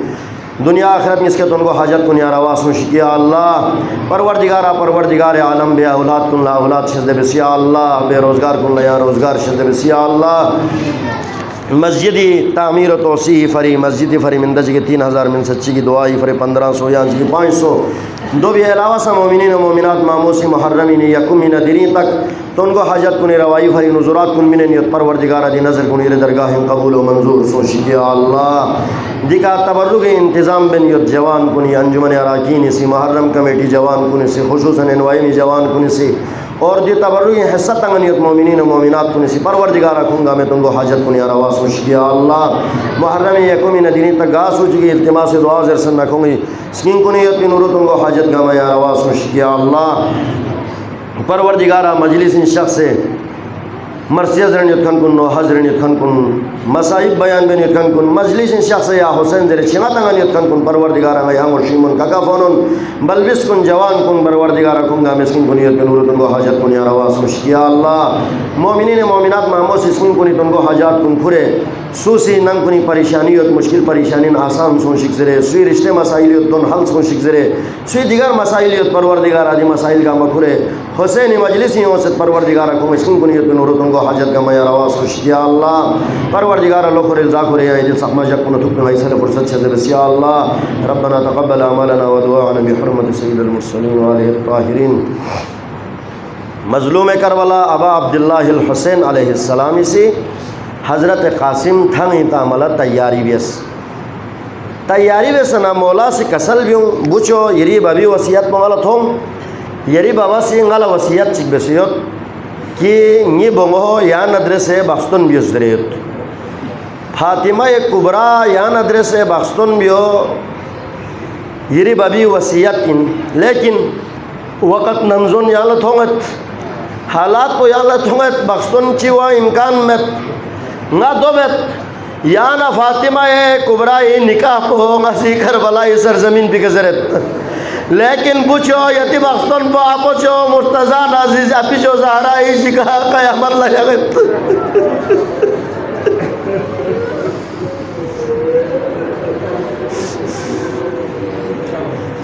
دنیا آخرت میں اس کے تو ان کو حاجت کن یا روا سنش یا اللہ پروردگار عالم بے اولاد کن لا اولاد شد بس یا اللہ بے روزگار کن لا روزگار شد بس یا اللہ مسجدی تعمیر و توسیع فری مسجدی فری مندج کی 3000 من سچی کی دعائی فری 1500 یانچ کی 500 دو بھی علاوہ سے مومنین و مومنات معموسی محرمین یکم من دینی تک تو ان کو حاجت کنی روائی فری نظرات کن من نیت پروردگارہ دی نظر کنی درگاہ قبول و منظور سوشی یا اللہ دیکھا تبرک انتظام بن یت جوان کنی انجمن اراکین سی محرم کمیٹی جوان کنی سی خصوصاً انوائمی جوان کنی سی اور دی تبرک حصہ تنگنیت مومنین و مومنات کنی سی پروردگارہ کھوں گا میں تم کو حاجت کنی روا سوش یا اللہ محرم یکم من دینی تک گا سوچ گی التماس دعا زرسن نکھوں گی سکین کنیت کی نورو تم کو حاجت گا میں روا سوش یا اللہ پروردگارہ مجلس ان شخص سے مرثیہ زرن یتخن کن نوحہ زرن یتخن کن مسائب بیان بین یتخن کن مجلس ان شخص یا حسین زر چنہ تنگن یتخن کن پروردگارہ غی ہم ورشیمون ککا فونن بلبس کن جوان کن پروردگارہ کن گا مسکن کنیت کن نورو تن کو حاجت کن یا روا سوش یا اللہ مومنین مومنات معموس اسکن کنی تن کو حاجات کن کھرے سوسی ننگ کنی پریشانیت مشکل پریشانین آسان سون شک زرے سوی رشتے مسائلیت دون حل سون شک زرے سوی دیگر مسائلیت پروردگارہ دی مسائل کا مکھرے حسین مجلسی وسط پروردگارہ کو مسکن کنیت کن نورو تن کو حاجت کا میا روا سوش یا اللہ پروردگارہ لوخر الزاکر یا دل سخما جکن تکن غیسل فرصت شد بس یا اللہ ربنا تقبل اعمالنا ودعانا بحرمت سید المرسلین وآلہ الطاہرین مظلوم کربلا ابا عبداللہ الحسین علیہ السلام سے حضرت قاسم تھنگی تعملہ تیاری بیس نا مولا سے کسل بیوں بوچو یری بابی وصیت مغلط ہوں یری بابا سی انگل وصیت چک بسیت کہ نی بنگو یا ندرس بخستن بیوز دریت فاطمہ کبرا یا ندرس بخستن بیو یری بابی وصیت ان لیکن وقت نمزن یا لتھونگت حالات کو یا لتھونگت بخستن چیوا امکان میں نہ دوبت یا نہ فاطمہ کبرا نکاح کو غسی کربلا سرزمین پہ گزرت لیکن پوچھو یتی بخستن پا پوچھو مرتضی عزیز اپیچو زہرا شکا قیامت لگت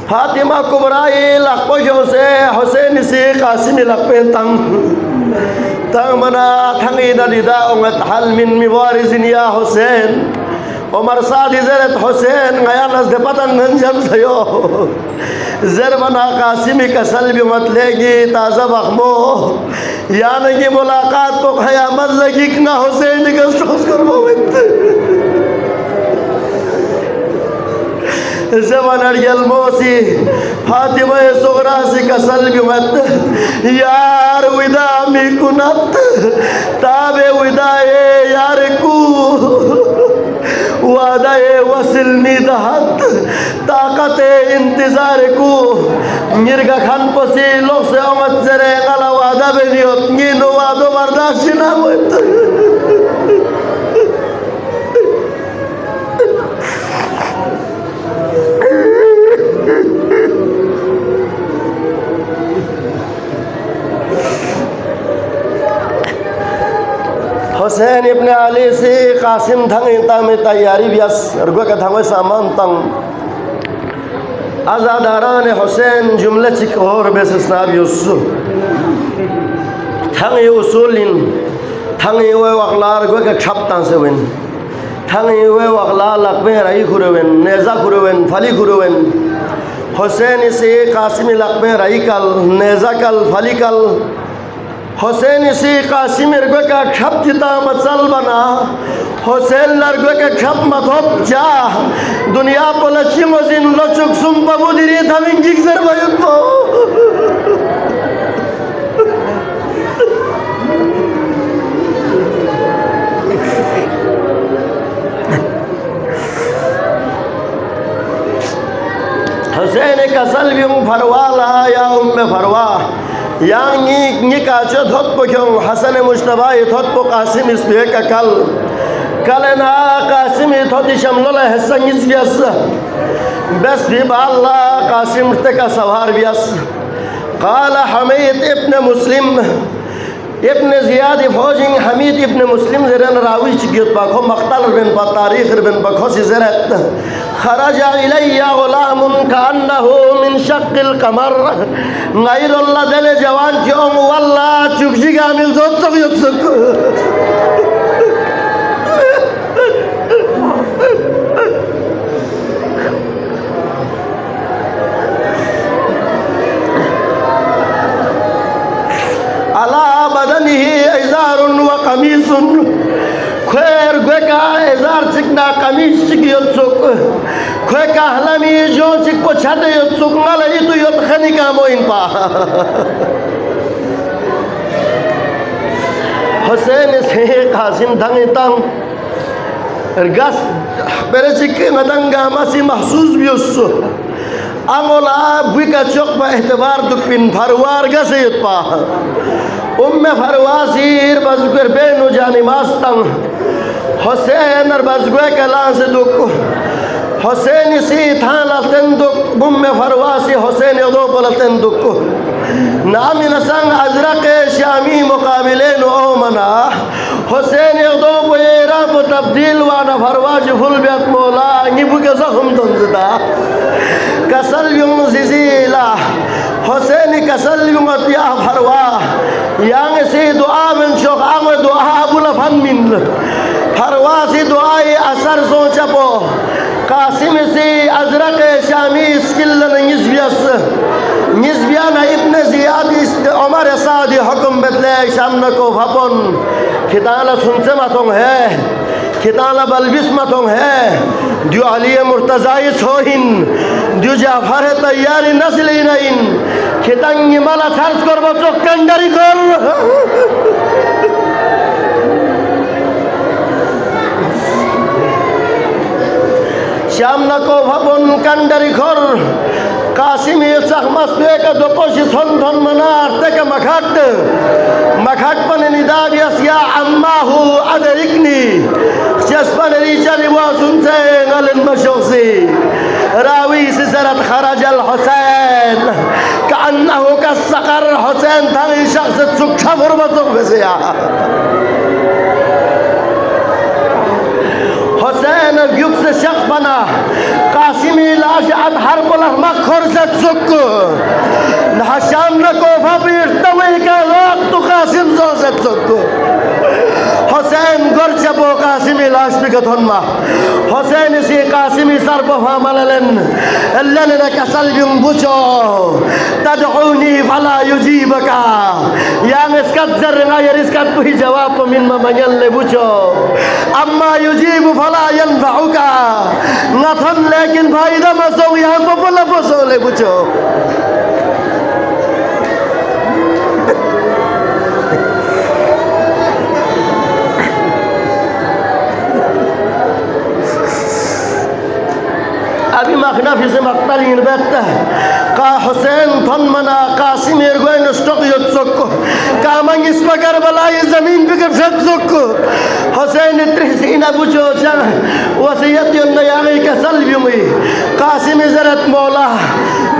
فاطمہ کبرا لق پوچھو سے حسین سی قاسمی لق پہ تنگ منا تھنگی دیدا امت حل من موارزن یا حسین عمر سادی زرت حسین غیا نزد پتن ننجم سیو زر منا قاسمی کسل بھی مت لے گی تازہ بخمو یعنی کی ملاقات کو قیامت لگی کنا حسین نکس ٹھوس کر موت زمان اریل موسی فاطمہ صغرا سی کسل بھی مت یار ودا می کنت تاب ودا یار کو وعدہ وصل نیدہت طاقت انتظار کو مرگا کھن پسی لوگ سے امت زرے غلا وعدہ بینیوت نینو وعدو برداشت نہ ہوت حسین ابن علی سے قاسم تھنگ تا میں تیاری بیاس ارگو کا تھنگوی سامان تنگ ازاداران حسین جملہ چک اور بیس اسناب یوسو تھنگی اصولین تھنگی وے وقلا ارگو کا چھپتان سے وین تھنگی وے وقلا لقبے رائی کھروین نیزہ کھروین فلی کھروین حسین سے قاسم لقبے رائی کل نیزہ کل فلی کل حسین اسی قاسم ارگو کا کھپ جتا مسل بنا حسین لرگو کا کھپ مطھوب چاہ دنیا پلچی مزین لچک سم پبو دیری تھا منجیک سر بیت پو حسین کا سلویم فروالا یا ام فروا یعنی نکاچو تھوت پو کیوں حسن مجتبائی تھوت پو قاسم اس پہ کا کل نا قاسم تھوتی شملو لے حصہ نس بیس بس بھی باللہ قاسم تکا سوار بیس قال حمید ابن مسلم ابن زیاد فوجین حمید ابن مسلم زرین راوی چکیت پاکو مقتل ربن پا تاریخ ربن پا خوشی زرت خرج الی غلام کانہو من شق القمر غیر اللہ دل جوان کیوں واللہ چکشی کامل زود سب یتسک علا بدنہ ازار و قمیص خیر گوے کا ازار چکنا قمیص چکی یتسک کھوے کا حلمی جو چک پو چھتے یتسک نالی تو یت خنی کا موین پا حسین سے قاسم دھنگی تنگ ارگس پیرے چکی مدنگا ماسی محسوس بھی اسو امولا بوی کا چک پا احتبار دکپن پھروار گسے یت پا ام فرواسی بزگر بینو جانی ماستن حسین بزگر کلان سے دکو حسین سی تھانا تندک ام فرواسی حسین ادو پلا تندکو نامی نسنگ ازرق شامی مقابلین اومنا حسین ادو پیرا پو تبدیل وانا فرواش فل بیت مولا نیبو کے زخم تنزدہ کسل یون زیزیلا حسین کسل یون اتیا فروا یانگ سی دعا من شوق آنگ دعا بولا فن من فروا سی دعای اثر سوچا پو قاسم سی ازرق شامی اسکلن نسبیانا ابن زیاد عمر سعدی حکم بدلے شامنا کو بھپن کتانا سنسے ماتوں ہے کتانا بلبس ماتوں ہے دیو علی مرتضائی سوہن دیو جعفر تیاری نسلی نئین کتنگی مالا سرس کر بچو کندری کر شامنا کو بھپن کندری کر قاسمی سخمس پیکا دو کوشی سن دھن منار تک مکھٹ پن نداگیس یا عماہو ادرکنی چس پن ریچانی وہ سنتے غلن مشوسی راوی سسرت خرج الحسین کانہو کا سقر حسین تھا ان شخص سکھا فرمتوں بسیا حسین یکس سے شخ بنا قاسمی لاش ادھر پلہ مکھر سے چک شام نکو بھاپیر توی کا لوگ تو قاسم زو سے چک حسین گرچہ پو قاسمی لاش بکت ہنما حسین اسی قاسمی سر پو فامللن اللن کسل بیم بچو تدعونی فلا یجیبکا یا مسکت زرنا یا رسکت پوہی جواب کو من ممین لے بچو اما یجیب فلا ینفعوکا نتھن لیکن فائدہ مسو یہاں پو پلا پسو لے بچو ابھی مخنفی سے مقتلین بیتا ہے کا حسین تھن منا قاسم ارگوئے نشتق یتسکو کا منگ اس پا کربلائی زمین پہ کفشت سکو حسین ترسینہ بچو چاہ وسیعت یون نیاغی کا سلوی ہوئی قاسم زرت مولا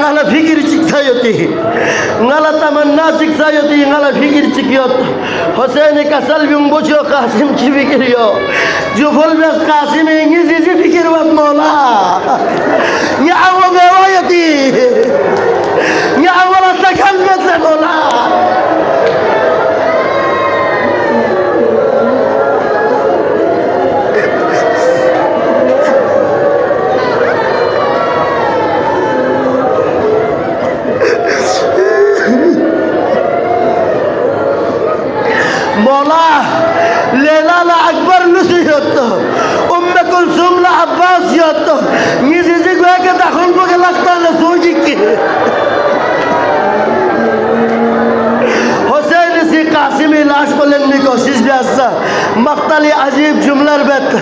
ngala fikir ciksayoti ngala tamanna ciksayoti ngala fikir cikyot Hussein ka salbium bocho Qasim ki fikiriyo jo bolbes Qasim ingizi ji fikir wat mola ya awo bewayati ya awala takalmet mola مولا ليلى لا أكبر نسيته أم كلثوم لا عباس يته نيزي قوي كده خلقك لقطة لسوجك حسين سی قاسمی لاش بلند کی کوشش بھی اسا مقتل عجیب جملہ بیت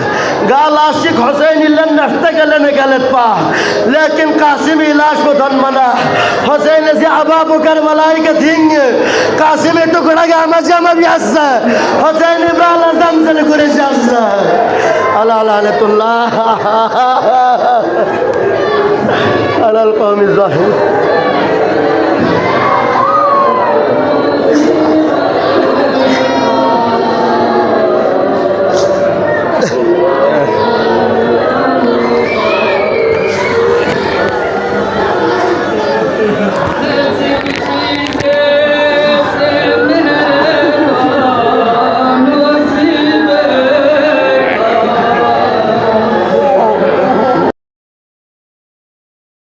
قال عاشق حسین لن نفتقل نقلت پا لیکن قاسمی لاش کو دھن منا حسین سی ابا بکر ملائکہ دھینگ قاسمی ٹکڑا گا مجمع بھی اسا حسین ابراہیم اعظم سے گرش اسا اللہ لعنت اللہ علی القوم الظالمین